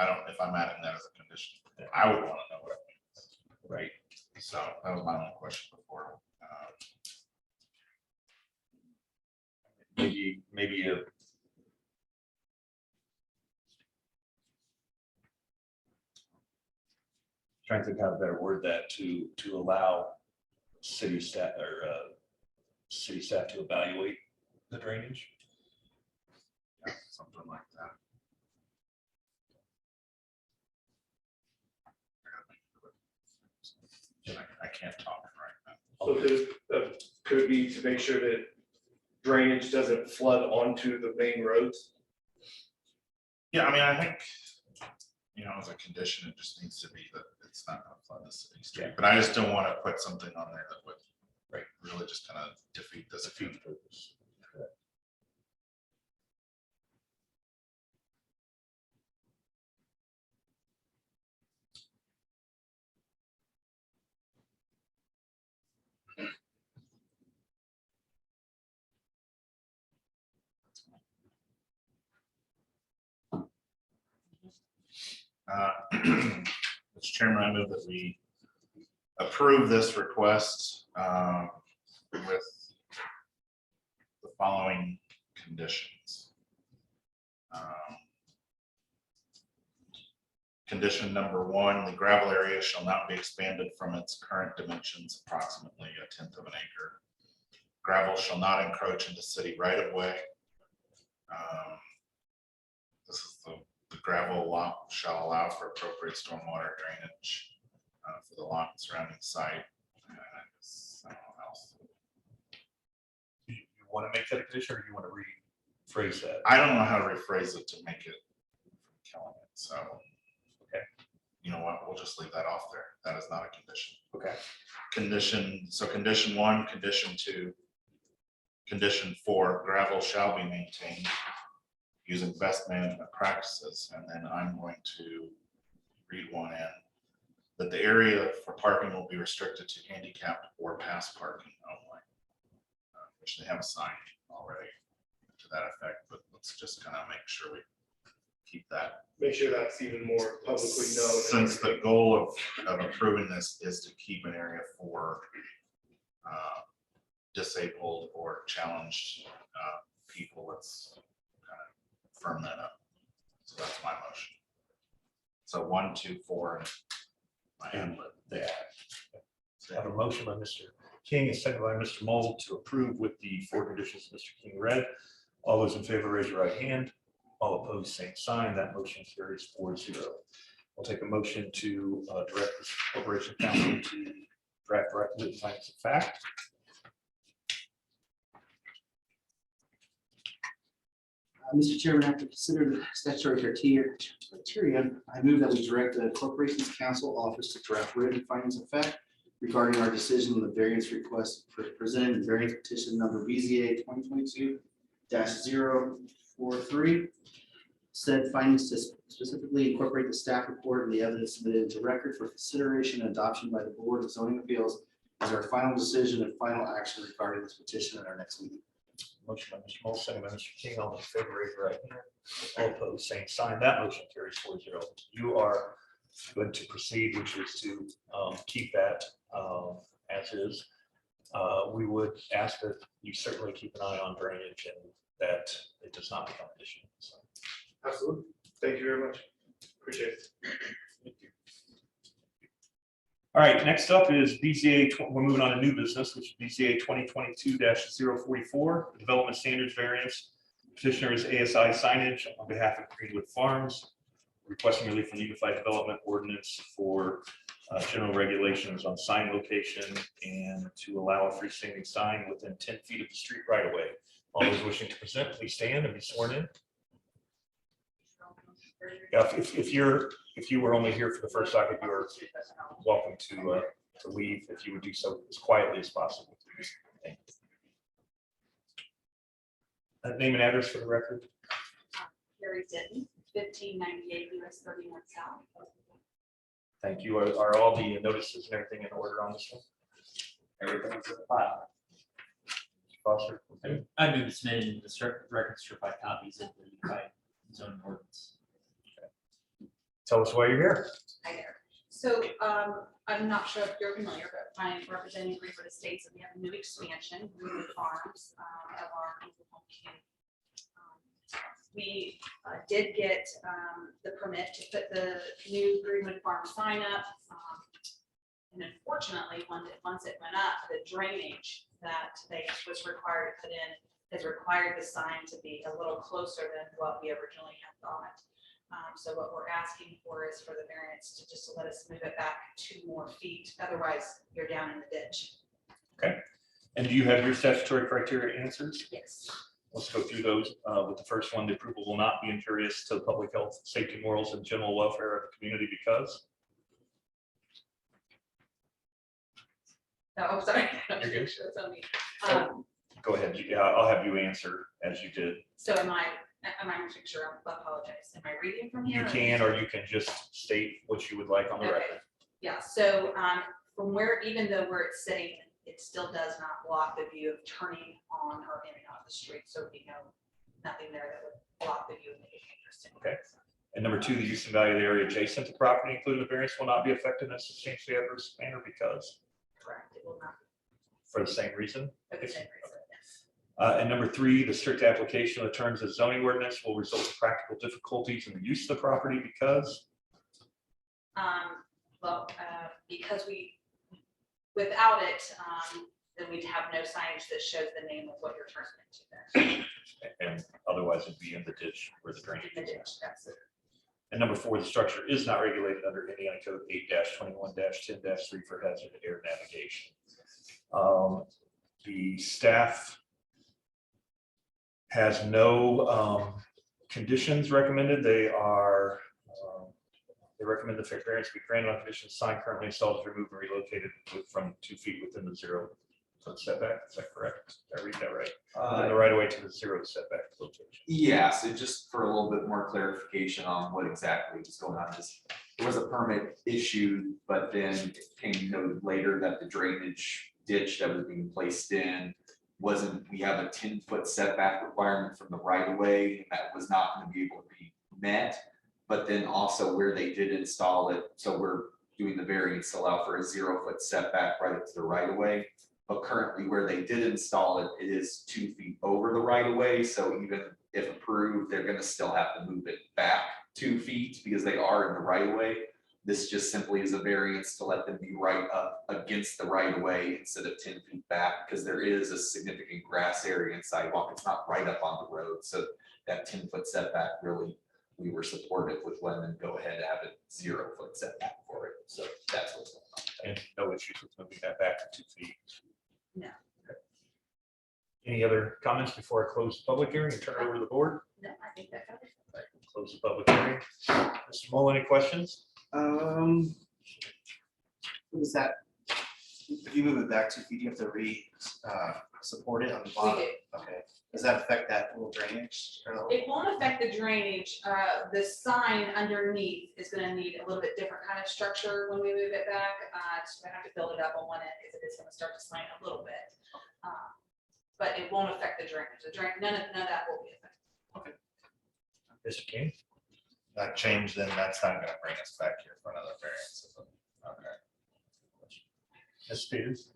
[SPEAKER 3] don't, if I'm adding that as a condition, I would want to know what it means.
[SPEAKER 8] Right.
[SPEAKER 3] So that was my only question before.
[SPEAKER 8] Maybe a. Trying to think how to better word that to allow city staff or city staff to evaluate the drainage.
[SPEAKER 3] Yeah, something like that. I can't talk right now.
[SPEAKER 6] So could it be to make sure that drainage doesn't flood onto the main roads?
[SPEAKER 3] Yeah, I mean, I think, you know, as a condition, it just needs to be that it's not gonna flood the city street, but I just don't want to put something on there that would.
[SPEAKER 8] Right.
[SPEAKER 3] Really just kind of defeat this.
[SPEAKER 8] Purpose.
[SPEAKER 3] Mr. Chairman, I move that we approve this request with the following conditions. Condition number 1, the gravel area shall not be expanded from its current dimensions, approximately 1/10 of an acre. Gravel shall not encroach into city right of way. This is the gravel lot shall allow for appropriate stormwater drainage for the lot and surrounding site. And I guess, I don't know what else.
[SPEAKER 8] You want to make that a condition or you want to rephrase that?
[SPEAKER 3] I don't know how to rephrase it to make it killing it, so.
[SPEAKER 8] Okay.
[SPEAKER 3] You know what, we'll just leave that off there. That is not a condition.
[SPEAKER 8] Okay.
[SPEAKER 3] Condition 1, condition 2. Condition 4, gravel shall be maintained using best management practices. And then I'm going to read one in, that the area for parking will be restricted to handicapped or pass parking only, which they have a sign already to that effect, but let's just kind of make sure we keep that.
[SPEAKER 6] Make sure that's even more publicly known.
[SPEAKER 3] Since the goal of approving this is to keep an area for disabled or challenged people, let's kind of firm that up. So that's my motion. So 1, 2, 4, and my hamlet.
[SPEAKER 8] Yeah. So I have a motion by Mr. King, a second by Mr. Mole to approve with the 4 conditions Mr. King read. All those in favor, raise your right hand. All opposed, same sign. That motion carries 4-0. I'll take a motion to direct this corporation counsel to draft written findings of fact.
[SPEAKER 10] Mr. Chairman, after consider the statutory criteria, I move that we direct the Corporations Council Office to draft written findings of fact regarding our decision on the variance request presented in variance petition number BZA 2022-043. Said findings to specifically incorporate the staff report and the evidence submitted into record for consideration and adoption by the Board of Zoning Appeals as our final decision and final action regarding this petition at our next meeting.
[SPEAKER 8] Motion by Mr. Mole, second by Mr. King. All in favor, raise your right hand. All opposed, same sign. That motion carries 4-0. You are good to proceed, which is to keep that as is. We would ask that you certainly keep an eye on drainage and that it does not become an issue. So,
[SPEAKER 6] Absolutely. Thank you very much. Appreciate it.
[SPEAKER 8] thank you. All right, next up is BZA, we're moving on to new business, which is BZA 2022-044, Development Standards Variance. Petitioner is ASI Signage on behalf of Greenwood Farms, requesting relief from the Unified Development Ordinance for general regulations on sign location and to allow a freestanding sign within 10 feet of the street right away. All those wishing to present, please stand and be sworn in. Yeah, if you were only here for the first second, you are welcome to leave if you would do so as quietly as possible. Thank you. Name and address for the record.
[SPEAKER 11] Carrie Denton, 1598 US 31 South.
[SPEAKER 8] Thank you. Are all the notices and everything in order on this one?
[SPEAKER 7] Everything's in the file.
[SPEAKER 8] Foster? Okay.
[SPEAKER 7] I move to submit in the record certified copies of the unified zoning ordinance.
[SPEAKER 8] Tell us why you're here.
[SPEAKER 11] Hi there. So I'm not sure if you're familiar, but I'm representing Greenwood Estates and we have a new expansion, Greenwood Farms, of our home community. We did get the permit to put the new Greenwood Farm sign up. And unfortunately, once it went up, the drainage that was required to put in has required the sign to be a little closer than what we originally had thought. So what we're asking for is for the variance to just let us move it back 2 more feet. Otherwise, you're down in the ditch.
[SPEAKER 8] Okay. And do you have your statutory criteria answers?
[SPEAKER 11] Yes.
[SPEAKER 8] Let's go through those. With the first one, the approval will not be injurious to the public health, safety, morals, and general welfare of the community because.
[SPEAKER 11] Oh, sorry.
[SPEAKER 8] You're good.
[SPEAKER 11] That's on me.
[SPEAKER 8] Go ahead. Yeah, I'll have you answer as you did.
[SPEAKER 11] So am I making sure? I apologize. Am I reading from here?
[SPEAKER 8] You can, or you can just state what you would like on the
[SPEAKER 11] Okay.
[SPEAKER 8] record.
[SPEAKER 11] Yeah, so from where, even though where it's sitting, it still does not block the view of turning on or in and out of the street. So nothing there that would block the view and make it interesting.
[SPEAKER 8] Okay. And number 2, the use and value of the area adjacent to property, including the variance, will not be affected in a substantially adverse manner because,
[SPEAKER 11] Correct. It will not
[SPEAKER 8] for the same reason.
[SPEAKER 11] be for the same reason. Yes.
[SPEAKER 8] And number 3, the strict application of the terms of zoning ordinance will result in practical difficulties in the use of the property because.
[SPEAKER 11] Because without it, then we'd have no signage that shows the name of what you're turning into there.
[SPEAKER 8] And otherwise it'd be in the ditch where the drainage
[SPEAKER 11] In the
[SPEAKER 8] is.
[SPEAKER 11] ditch, that's it.
[SPEAKER 8] And number 4, the structure is not regulated under Indiana Code 8-21-10-3 for hazard air navigation. The staff has no conditions recommended. They recommend the variance be granted on conditions sign currently installed is removed and relocated from 2 feet within the 0-foot setback. Is that correct? Did I read that right? Within the right of way to the 0 setback location.
[SPEAKER 9] Yeah, so just for a little bit more clarification on what exactly is going on, there was a permit issued, but then it came noted later that the drainage ditch that was being placed in we have a 10-foot setback requirement from the right of way, and that was not gonna be able to be met. But then also where they did install it, so we're doing the variance to allow for a 0-foot setback right up to the right of way. But currently where they did install it, it is 2 feet over the right of way, so even if approved, they're gonna still have to move it back 2 feet because they are in the right of way. This just simply is a variance to let them be right up against the right of way instead of 10 feet back, because there is a significant grass area and sidewalk. It's not right up on the road, so that 10-foot setback really, we were supportive with letting them go ahead and have a 0-foot setback for it. So that's what's going on.
[SPEAKER 8] And no issues with moving that back to 2 feet.
[SPEAKER 11] No.
[SPEAKER 8] Okay. Any other comments before I close the public hearing and turn it over to the board?
[SPEAKER 11] No, I think that covers it.
[SPEAKER 8] All right, we'll close the public hearing. Mr. Mull, any questions?
[SPEAKER 10] What is that? If you move it back 2 feet, you have to support it on the bottom.
[SPEAKER 11] We do.
[SPEAKER 10] Okay. Does that affect that little drainage?
[SPEAKER 11] It won't affect the drainage. The sign underneath is gonna need a little bit different kind of structure when we move it back. Just gonna have to build it up on one end because it is gonna start to slant a little bit. But it won't affect the drainage. None of that will be affected.
[SPEAKER 8] Mr. King?
[SPEAKER 3] That change, then that's not gonna bring us back here for another variance. is it? Okay.
[SPEAKER 8] Ms. Peters?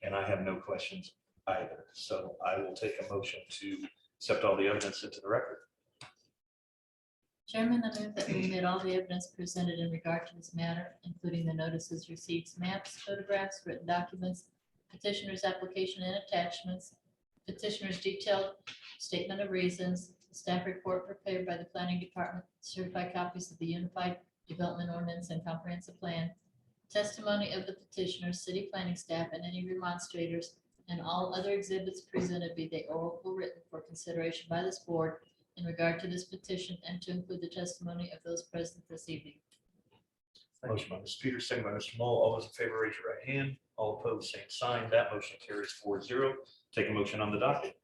[SPEAKER 8] And I have no questions either, so I will take a motion to accept all the evidence into the record.
[SPEAKER 2] Chairman, I move that we admit all the evidence presented in regard to this matter, including the notices, receipts, maps, photographs, written documents, petitioner's application and attachments, petitioner's detailed statement of reasons, staff report prepared by the planning department, certified copies of the Unified Development Ordinance and Comprehensive Plan, testimony of the petitioner, city planning staff, and any remonstrators, and all other exhibits presented, be they oral or written, for consideration by this board in regard to this petition, and to include the testimony of those present this evening.
[SPEAKER 8] Motion by Mr. Peters, second by Mr. Mull. All those in favor, raise your right hand. All opposed, same sign. That motion carries 4-0. Take a motion on the docket.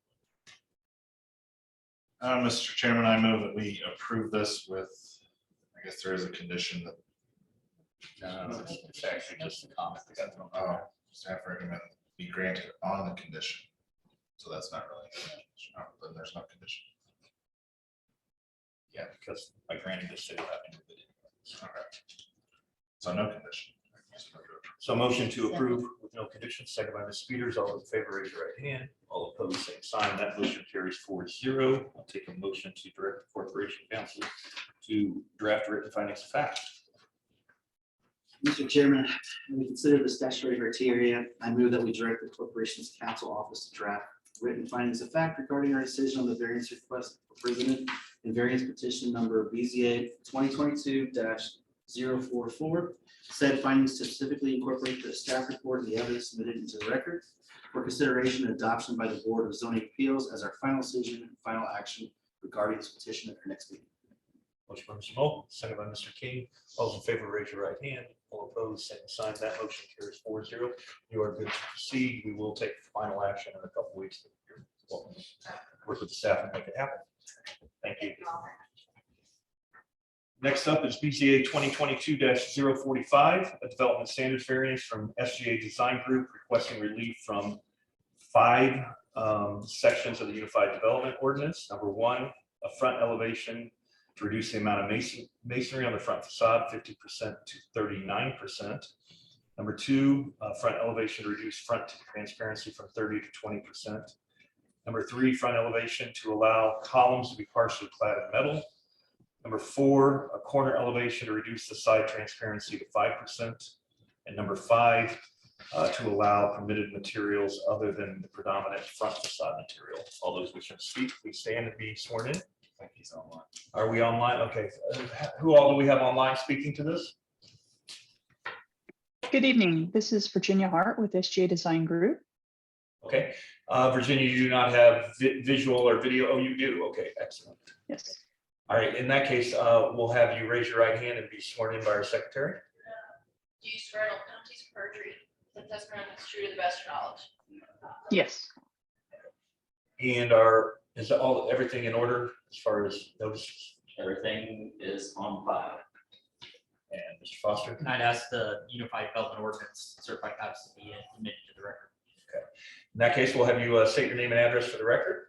[SPEAKER 3] Mr. Chairman, I move that we approve this with, I guess there is a condition that.
[SPEAKER 8] It's actually just a comment that got thrown out.
[SPEAKER 3] Oh, staff recommend be granted on the condition. So that's not really, then there's no condition.
[SPEAKER 8] Yeah, because by granting this, they will have to move it anyway.
[SPEAKER 3] Okay. So no condition.
[SPEAKER 8] So motion to approve with no conditions, second by Ms. Peters. All those in favor, raise your right hand. All opposed, same sign. That motion carries 4-0. I'll take a motion to direct the Corporation Council to draft written findings of fact.
[SPEAKER 10] Mr. Chairman, when we consider the statutory criteria, I move that we direct the Corporation's Council Office to draft written findings of fact regarding our decision on the variance request presented in variance petition number BZA 2022-044. Said findings specifically incorporate the staff report and the evidence submitted into the record for consideration and adoption by the Board of Zoning Appeals as our final decision and final action regarding this petition at our next meeting.
[SPEAKER 8] Motion by Mr. Moe, second by Mr. King. All those in favor, raise your right hand. All opposed, same sign. That motion carries 4-0. You are good to proceed. We will take final action in a couple weeks. You're welcome to work with the staff and make it happen. Thank you. Next up is BZA 2022-045, a development standards variance from SGA Design Group requesting relief from 5 sections of the Unified Development Ordinance. Number 1, a front elevation to reduce the amount of masonry on the front facade 50% to 39%. Number 2, front elevation to reduce front transparency from 30 to 20%. Number 3, front elevation to allow columns to be partially clad in metal. Number 4, a corner elevation to reduce the side transparency to 5%. And number 5, to allow permitted materials other than the predominant front facade material. All those wishing to speak, please stand and be sworn in.
[SPEAKER 3] I think he's online.
[SPEAKER 8] Are we online? Okay. Who all do we have online speaking to this?
[SPEAKER 12] Good evening. This is Virginia Hart with SGA Design Group.
[SPEAKER 8] Okay. Virginia, you do not have visual or video. Oh, you do. Okay, excellent.
[SPEAKER 12] Yes.
[SPEAKER 8] All right. In that case, we'll have you raise your right hand and be sworn in by our secretary.
[SPEAKER 5] Do you swear no penalties for perjury? The testimony is true to the best of your knowledge.
[SPEAKER 12] Yes.
[SPEAKER 8] And is everything in order as far as notices?
[SPEAKER 4] Everything is on file.
[SPEAKER 8] And Mr. Foster?
[SPEAKER 7] And I'd ask the Unified Development Ordinance certified copies to be admitted to the record.
[SPEAKER 8] In that case, we'll have you state your name and address for the record.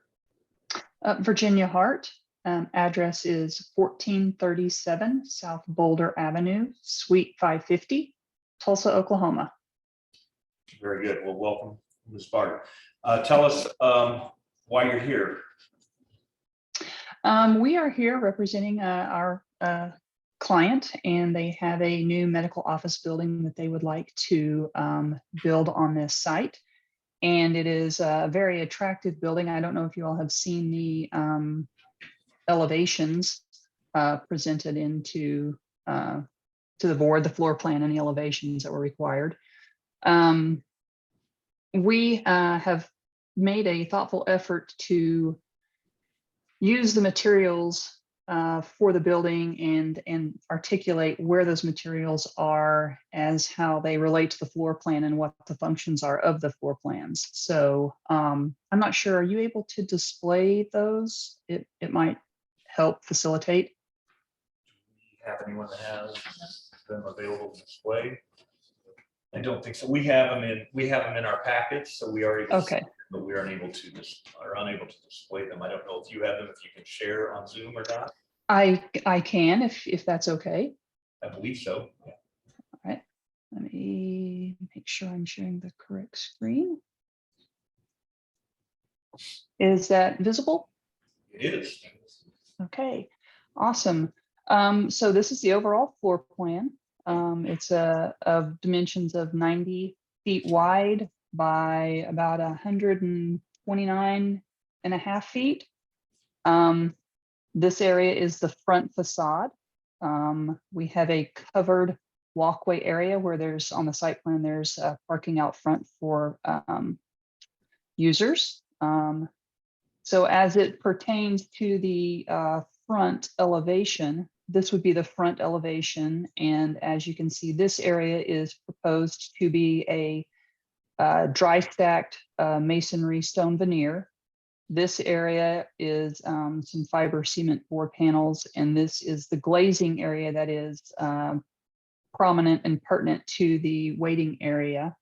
[SPEAKER 12] Virginia Hart. Address is 1437 South Boulder Avenue, Suite 550, Tulsa, Oklahoma.
[SPEAKER 8] Very good. Well, welcome, Ms. Barter. Tell us why you're here.
[SPEAKER 12] We are here representing our client, and they have a new medical office building that they would like to build on this site. And it is a very attractive building. I don't know if you all have seen the elevations presented into to the board, the floor plan and the elevations that were required. We have made a thoughtful effort to use the materials for the building and articulate where those materials are as how they relate to the floor plan and what the functions are of the floor plans. So I'm not sure, are you able to display those? It might help facilitate.
[SPEAKER 8] Do we have anyone that has them available to display? I don't think so. We have them in our packets, so we already.
[SPEAKER 12] Okay.
[SPEAKER 8] But we aren't able to unable to display them. I don't know if you have them, if you can share on Zoom or not.
[SPEAKER 12] I can, if that's okay.
[SPEAKER 8] I believe so. Yeah.
[SPEAKER 12] All right. Let me make sure I'm sharing the correct screen. Is that visible?
[SPEAKER 8] It is.
[SPEAKER 12] Okay, awesome. So this is the overall floor plan. It's of dimensions of 90 feet wide by about 129.5 feet. This area is the front facade. We have a covered walkway area where there's on the site plan, there's parking out front for users. So as it pertains to the front elevation, this would be the front elevation. And as you can see, this area is proposed to be a dry stacked masonry stone veneer. This area is some fiber cement board panels, and this is the glazing area that is prominent and pertinent to the waiting area.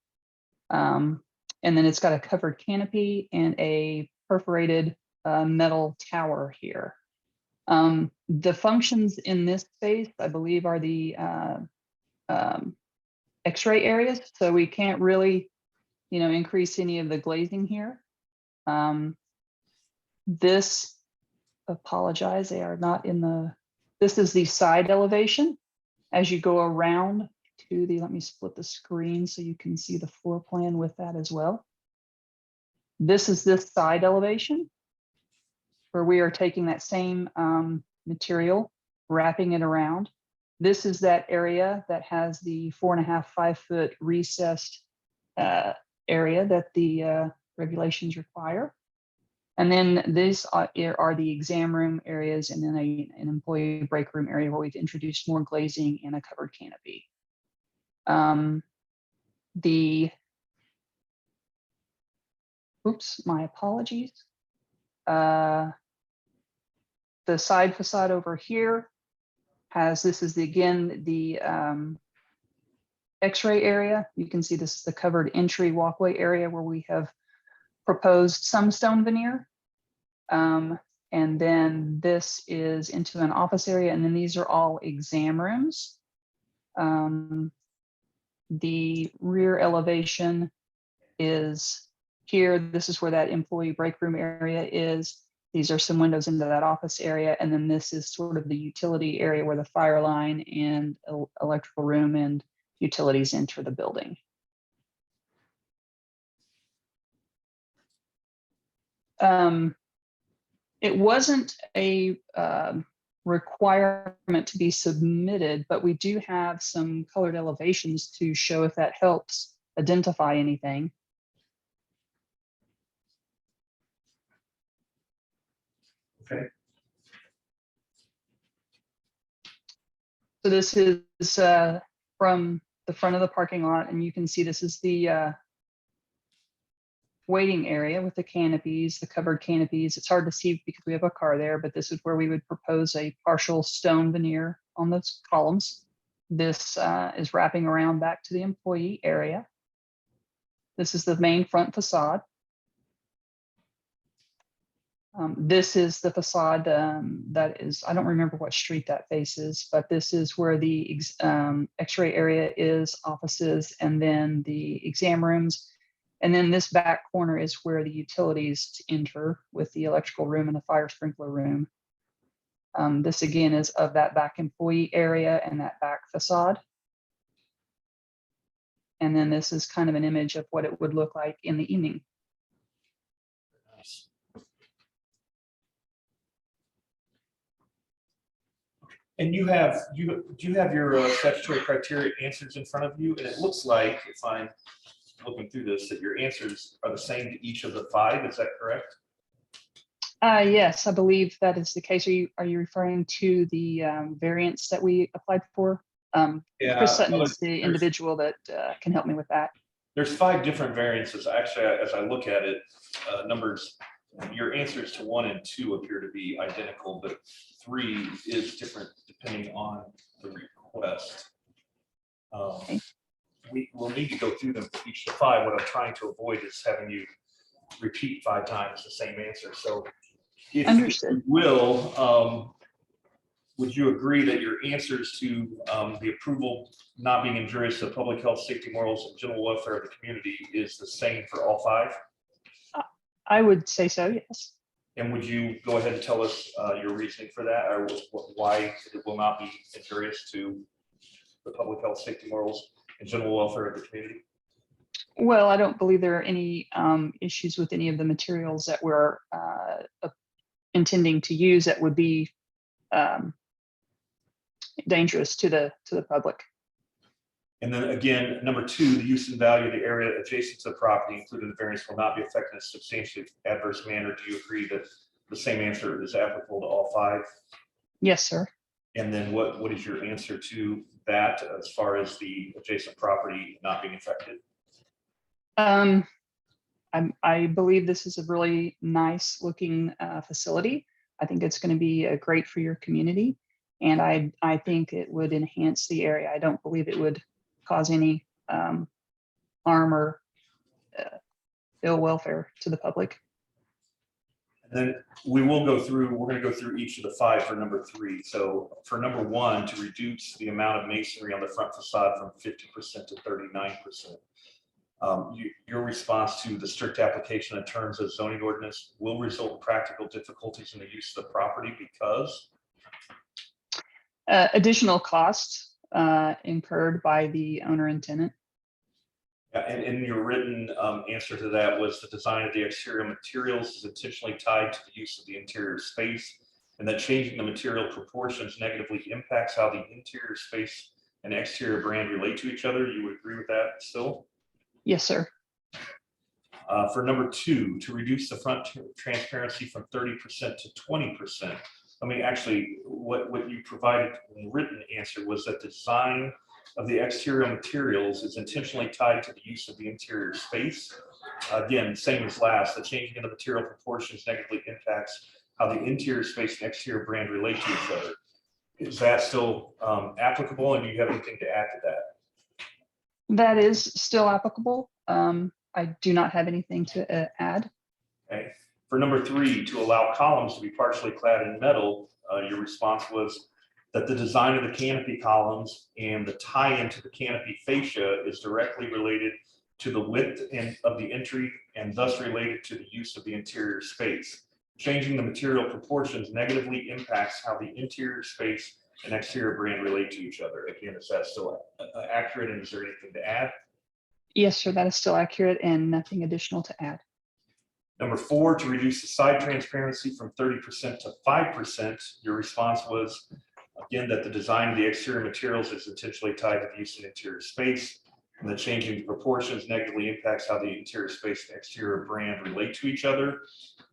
[SPEAKER 12] And then it's got a covered canopy and a perforated metal tower here. The functions in this space, I believe, are the X-ray areas. So we can't really, increase any of the glazing here. This, apologize, they are not in this is the side elevation. As you go around to let me split the screen so you can see the floor plan with that as well. This is this side elevation where we are taking that same material, wrapping it around. This is that area that has the 4.5, 5 foot recessed area that the regulations require. And then these are the exam room areas, and then an employee break room area where we've introduced more glazing and a covered canopy. Oops, my apologies. The side facade over here this is again the X-ray area. You can see this is the covered entry walkway area where we have proposed some stone veneer. And then this is into an office area, and then these are all exam rooms. The rear elevation is here. This is where that employee break room area is. These are some windows into that office area. And then this is sort of the utility area where the fire line and electrical room and utilities enter the building. It wasn't a requirement to be submitted, but we do have some colored elevations to show if that helps identify anything.
[SPEAKER 8] Okay.
[SPEAKER 12] So this is from the front of the parking lot, and you can see this is the waiting area with the canopies, the covered canopies. It's hard to see because we have a car there, but this is where we would propose a partial stone veneer on those columns. This is wrapping around back to the employee area. This is the main front facade. This is the facade that is, I don't remember what street that faces, but this is where the X-ray area is, offices, and then the exam rooms. And then this back corner is where the utilities enter with the electrical room and the fire sprinkler room. This again is of that back employee area and that back facade. And then this is kind of an image of what it would look like in the evening.
[SPEAKER 1] Nice. And you have, do you have your statutory criteria answers in front of you? And it looks like, if I'm looking through this, that your answers are the same to each of the 5, is that correct?
[SPEAKER 12] Yes, I believe that is the case. Are you referring to the variance that we applied for?
[SPEAKER 1] Yeah,
[SPEAKER 12] Chris Sutton
[SPEAKER 1] well,
[SPEAKER 12] is the
[SPEAKER 1] there's-
[SPEAKER 12] individual that can help me with that.
[SPEAKER 1] There's 5 different variances. Actually, as I look at it, numbers, your answers to 1 and 2 appear to be identical, but 3 is different depending on the request.
[SPEAKER 12] Okay.
[SPEAKER 1] We will need to go through them for each of the 5. What I'm trying to avoid is having you repeat 5 times the same answer. So if
[SPEAKER 12] Understood.
[SPEAKER 1] you will, would you agree that your answers to the approval not being injurious to public health, safety, morals, and general welfare of the community is the same for all 5?
[SPEAKER 12] I would say so, yes.
[SPEAKER 1] And would you go ahead and tell us your reasoning for that, or why it will not be injurious to the public health, safety, morals, and general welfare of the community?
[SPEAKER 12] Well, I don't believe there are any issues with any of the materials that we're intending to use that would be dangerous to the public.
[SPEAKER 1] And then again, number 2, the use and value of the area adjacent to the property, including the variance, will not be affected in a substantially adverse manner. Do you agree that the same answer is applicable to all 5?
[SPEAKER 12] Yes, sir.
[SPEAKER 1] And then what is your answer to that as far as the adjacent property not being affected?
[SPEAKER 12] I believe this is a really nice looking facility. I think it's going to be great for your community. And I think it would enhance the area. I don't believe it would cause any harm or ill welfare to the public.
[SPEAKER 1] And then we're going to go through each of the 5 for number 3. So for number 1, to reduce the amount of masonry on the front facade from 50% to 39%. Your response to the strict application in terms of zoning ordinance will result in practical difficulties in the use of the property because?
[SPEAKER 12] Additional costs incurred by the owner and tenant.
[SPEAKER 1] And in your written answer to that was the design of the exterior materials is intentionally tied to the use of the interior space, and that changing the material proportions negatively impacts how the interior space and exterior brand relate to each other. You would agree with that still?
[SPEAKER 12] Yes, sir.
[SPEAKER 1] For number 2, to reduce the front transparency from 30% to 20%. I mean, actually, what you provided in written answer was that the design of the exterior materials is intentionally tied to the use of the interior space. Again, same as last, the changing of the material proportions negatively impacts how the interior space and exterior brand relate to each other. Is that still applicable, and do you have anything to add to that?
[SPEAKER 12] That is still applicable. I do not have anything to add.
[SPEAKER 1] Okay. For number 3, to allow columns to be partially clad in metal, your response was that the design of the canopy columns and the tie-in to the canopy fascia is directly related to the width of the entry and thus related to the use of the interior space. Changing the material proportions negatively impacts how the interior space and exterior brand relate to each other. Again, is that still accurate, and is there anything to add?
[SPEAKER 12] Yes, sir, that is still accurate and nothing additional to add.
[SPEAKER 1] Number 4, to reduce the side transparency from 30% to 5%, your response was, again, that the design of the exterior materials is intentionally tied to the use of interior space, and the changing the proportions negatively impacts how the interior space and exterior brand relate to each other.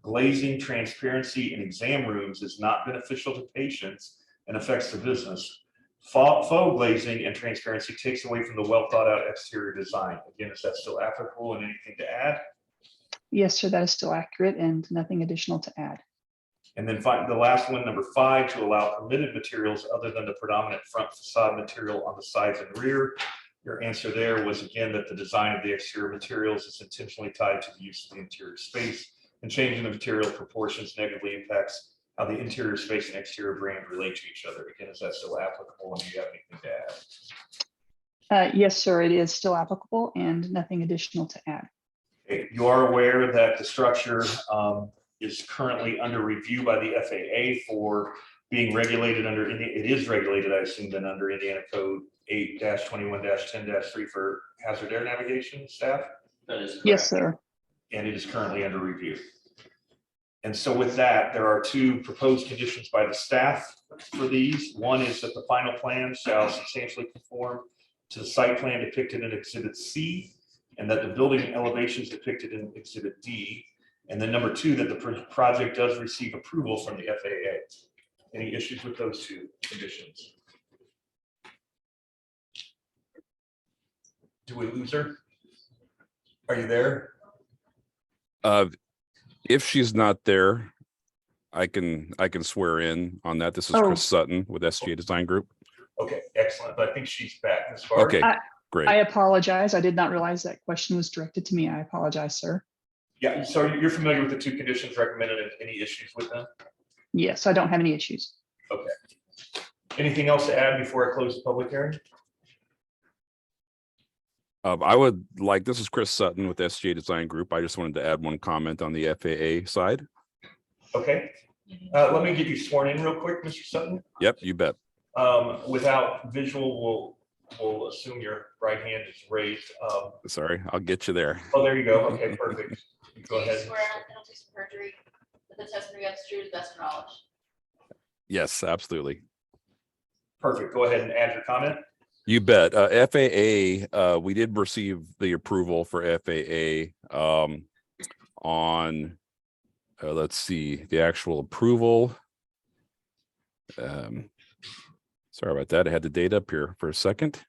[SPEAKER 1] Glazing, transparency in exam rooms is not beneficial to patients and affects the business. Faux glazing and transparency takes away from the well thought out exterior design. Again, is that still applicable, and anything to add?
[SPEAKER 12] Yes, sir, that is still accurate and nothing additional to add.
[SPEAKER 1] And then the last one, number 5, to allow permitted materials other than the predominant front facade material on the sides and rear. Your answer there was, again, that the design of the exterior materials is intentionally tied to the use of the interior space and changing the material proportions negatively impacts how the interior space and exterior brand relate to each other. Again, is that still applicable, and do you have anything to add?
[SPEAKER 12] Yes, sir, it is still applicable and nothing additional to add.
[SPEAKER 1] Okay, you are aware that the structure is currently under review by the FAA for being regulated under, it is regulated, I assume, then under Indiana Code 8-21-10-3 for hazard air navigation staff,
[SPEAKER 4] That is correct.
[SPEAKER 12] Yes, sir.
[SPEAKER 1] and it is currently under review. And so with that, there are two proposed conditions by the staff for these. One is that the final plan shall substantially conform to the site plan depicted in Exhibit C, and that the building elevations depicted in Exhibit D. And then number two, that the project does receive approval from the FAA. Any issues with those two conditions? Do we lose her? Are you there?
[SPEAKER 13] If she's not there, I can swear in on that. This is
[SPEAKER 12] Oh.
[SPEAKER 13] Chris Sutton with SGA Design Group.
[SPEAKER 1] Okay, excellent. I think she's back. Ms. Barr.
[SPEAKER 13] Okay, great.
[SPEAKER 12] I apologize. I did not realize that question was directed to me. I apologize, sir.
[SPEAKER 1] Yeah, so you're familiar with the two conditions recommended and any issues with them?
[SPEAKER 12] Yes, I don't have any issues.
[SPEAKER 1] Okay. Anything else to add before I close the public hearing?
[SPEAKER 13] I would like, this is Chris Sutton with SGA Design Group. I just wanted to add one comment on the FAA side.
[SPEAKER 1] Okay, let me get you sworn in real quick, Mr. Sutton.
[SPEAKER 13] Yep, you bet.
[SPEAKER 1] Without visual, we'll assume your right hand is raised.
[SPEAKER 13] Sorry, I'll get you there.
[SPEAKER 1] Oh, there you go. Okay, perfect. Go
[SPEAKER 2] Do you
[SPEAKER 1] ahead.
[SPEAKER 2] swear on penalties of perjury that the testimony you have is true to the best of your knowledge?
[SPEAKER 13] Yes, absolutely.
[SPEAKER 1] Perfect. Go ahead and add your comment.
[SPEAKER 13] You bet. FAA, we did receive the approval for FAA on, let's see, the actual approval. Sorry about that. I had the date up here for a second.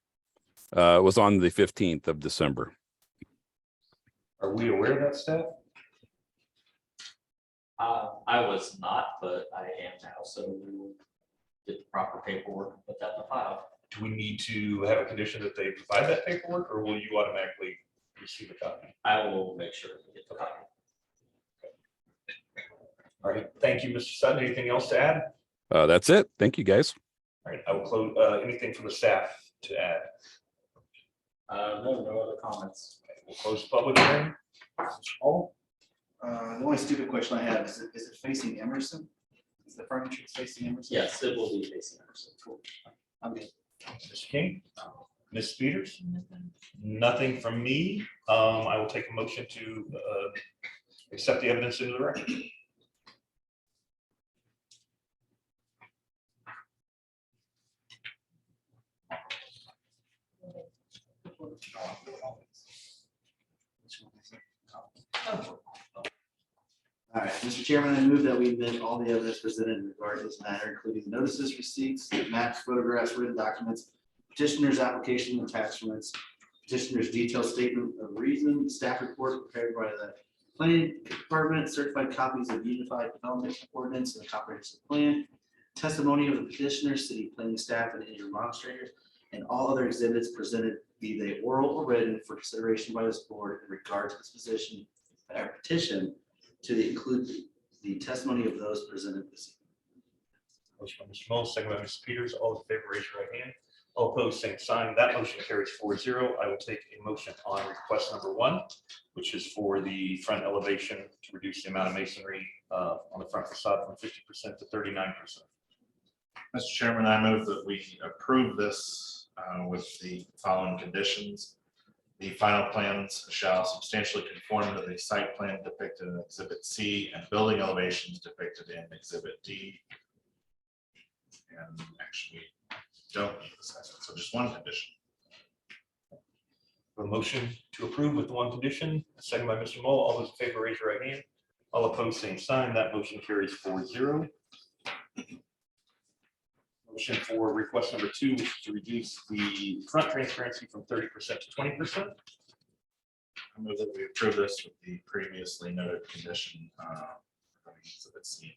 [SPEAKER 13] It was on the 15th of December.
[SPEAKER 1] Are we aware of that, staff?
[SPEAKER 4] I was not, but I am now, so we will get the proper paperwork and put that in the file.
[SPEAKER 1] Do we need to have a condition that they provide that paperwork, or will you automatically receive a copy?
[SPEAKER 4] I will make sure to get the copy.
[SPEAKER 1] All right, thank you, Mr. Sutton. Anything else to add?
[SPEAKER 13] That's it. Thank you, guys.
[SPEAKER 1] All right, I will close, anything from the staff to add?
[SPEAKER 4] No other comments.
[SPEAKER 1] Okay, we'll close the public hearing. Mr. Hall?
[SPEAKER 10] The only stupid question I have is it facing Emerson? Is the furniture facing Emerson?
[SPEAKER 4] Yes, it will be facing Emerson.
[SPEAKER 10] I'm good.
[SPEAKER 1] Mr. King? Ms. Peters? Nothing from me. I will take a motion to accept the evidence into the record.
[SPEAKER 10] All right, Mr. Chairman, I move that we admit all the evidence presented in regard to this matter, including notices, receipts, maps, photographs, written documents, petitioner's application attachments, petitioner's detailed statement of reason, staff report prepared by the planning department, certified copies of unified development ordinance and a comprehensive plan, testimony of the petitioner, city planning staff, and any administrators, and all other exhibits presented, be they oral or written, for consideration by this board in regard to this petition, to include the testimony of those presented this evening.
[SPEAKER 1] Motion by Mr. Moll, second by Mr. Peters. All in favor, raise your right hand. All opposed, same sign. That motion carries 4-0. I will take a motion on request number 1, which is for the front elevation to reduce the amount of masonry on the front facade from 50% to 39%.
[SPEAKER 3] Mr. Chairman, I move that we approve this with the following conditions. The final plans shall substantially conform to the site plan depicted in Exhibit C and building elevations depicted in Exhibit D. And actually, don't need the second, so just one condition.
[SPEAKER 1] A motion to approve with the one condition, second by Mr. Moll. All those in favor, raise your right hand. All opposed, same sign. That motion carries 4-0. Motion for request number 2, which is to reduce the front transparency from 30% to 20%.
[SPEAKER 3] I move that we approve this with the previously noted condition. Exhibit C.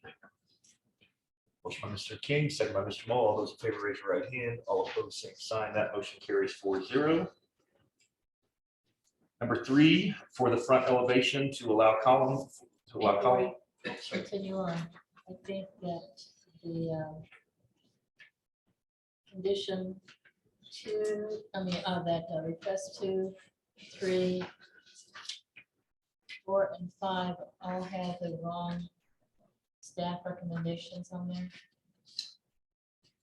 [SPEAKER 1] Motion by Mr. King, second by Mr. Moll. All those in favor, raise your right hand. All opposed, same sign. That motion carries 4-0. Number 3, for the front elevation to allow column
[SPEAKER 8] To what
[SPEAKER 2] Before
[SPEAKER 8] column?
[SPEAKER 2] we continue on, I think that the condition two, request 2, 3, 4, and 5 all have the wrong staff recommendations on there.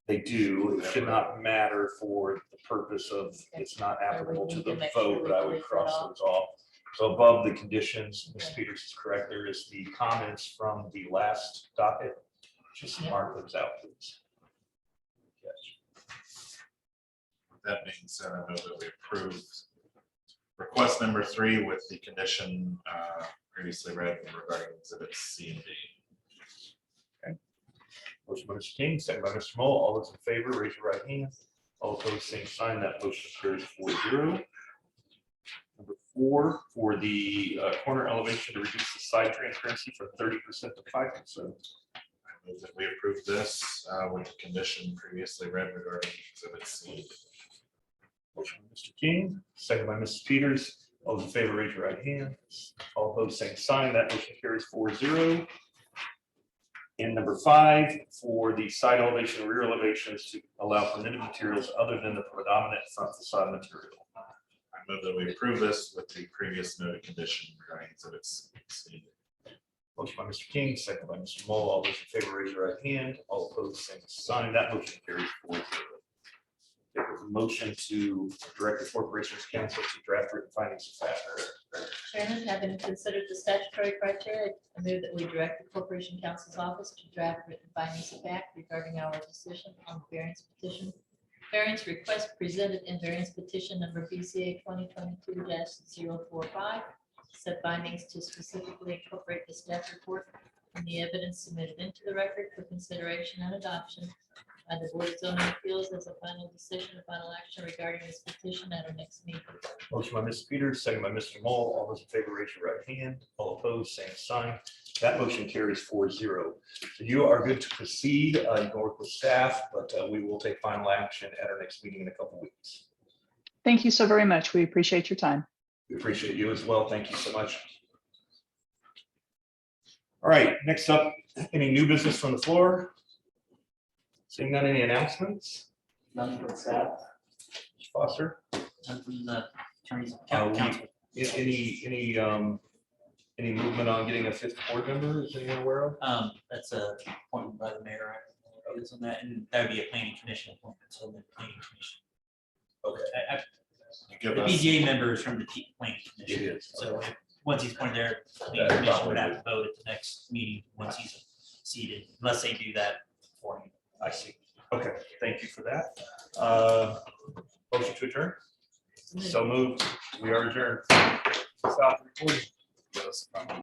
[SPEAKER 8] They do. It should not matter for the purpose of, it's not applicable to
[SPEAKER 2] need to
[SPEAKER 8] the
[SPEAKER 2] make sure
[SPEAKER 8] vote,
[SPEAKER 2] we
[SPEAKER 8] but I would
[SPEAKER 2] delete that
[SPEAKER 8] cross
[SPEAKER 2] off.
[SPEAKER 8] those off. So above the conditions, Ms.
[SPEAKER 2] Okay.
[SPEAKER 8] Peters is correct. There is the comments from the last docket. Just
[SPEAKER 2] Yeah.
[SPEAKER 8] mark those out, please. Yes.
[SPEAKER 3] That being said, I move that we approve request number 3 with the condition previously read regarding exhibits C and D.
[SPEAKER 8] Motion by Mr. King, second by Mr. Moll. All those in favor, raise your right hand. All opposed, same sign. That motion carries 4-0. Number 4, for the corner elevation to reduce the side transparency from 30% to 5%.
[SPEAKER 3] I move that we approve this with the condition previously read regarding exhibit C.
[SPEAKER 8] Motion by Mr. King, second by Mrs. Peters. All those in favor, raise your right hand. All opposed, same sign. That motion carries 4-0. And number 5, for the side elevation and rear elevations to allow permitted materials other than the predominant front facade material.
[SPEAKER 3] I move that we approve this with the previous noted condition regarding exhibits C.
[SPEAKER 8] Motion by Mr. King, second by Mr. Moll. All those in favor, raise your right hand. All opposed, same sign. That motion carries 4-0. There was a motion to direct the corporation's counsel to draft written findings of fact.
[SPEAKER 2] Chairman, having considered the statutory criteria, I move that we direct the Corporation Counsel's Office to draft written findings of fact regarding our decision on variance petition. Variance request presented in variance petition number BCA 2022-045. Set findings to specifically incorporate the staff report and the evidence submitted into the record for consideration and adoption by the Board of Zoning Appeals as a final decision and final action regarding this petition at our next meeting.
[SPEAKER 8] Motion by Mrs. Peters, second by Mr. Moll. All those in favor, raise your right hand. All opposed, same sign. That motion carries 4-0. So you are good to proceed. You can work with staff, but we will take final action at our next meeting in a couple weeks.
[SPEAKER 12] Thank you so very much. We appreciate your time.
[SPEAKER 8] We appreciate you as well. Thank you so much. All right, next up, any new business from the floor? Seeing none, any announcements?
[SPEAKER 7] None from staff,
[SPEAKER 8] Ms. Foster?
[SPEAKER 7] none from the attorneys,
[SPEAKER 8] we-
[SPEAKER 7] council.
[SPEAKER 8] Any movement on getting a 5th board member? Is anyone aware of?
[SPEAKER 7] That's a appointment by the mayor. I think, on that, and that would be a planning commission appointment, so the planning commission.
[SPEAKER 8] Okay.
[SPEAKER 3] You give
[SPEAKER 7] The
[SPEAKER 3] us,
[SPEAKER 7] BZA member is from the planning
[SPEAKER 8] It
[SPEAKER 7] commission,
[SPEAKER 8] is.
[SPEAKER 7] so once he's appointed there, the planning
[SPEAKER 8] That
[SPEAKER 7] commission would
[SPEAKER 8] probably
[SPEAKER 7] have to vote at the next meeting, once he's seated, unless they do that for him.
[SPEAKER 8] I see. Okay, thank you for that. Motion to adjourn? So moved. We are adjourned. Stop recording.
[SPEAKER 3] give us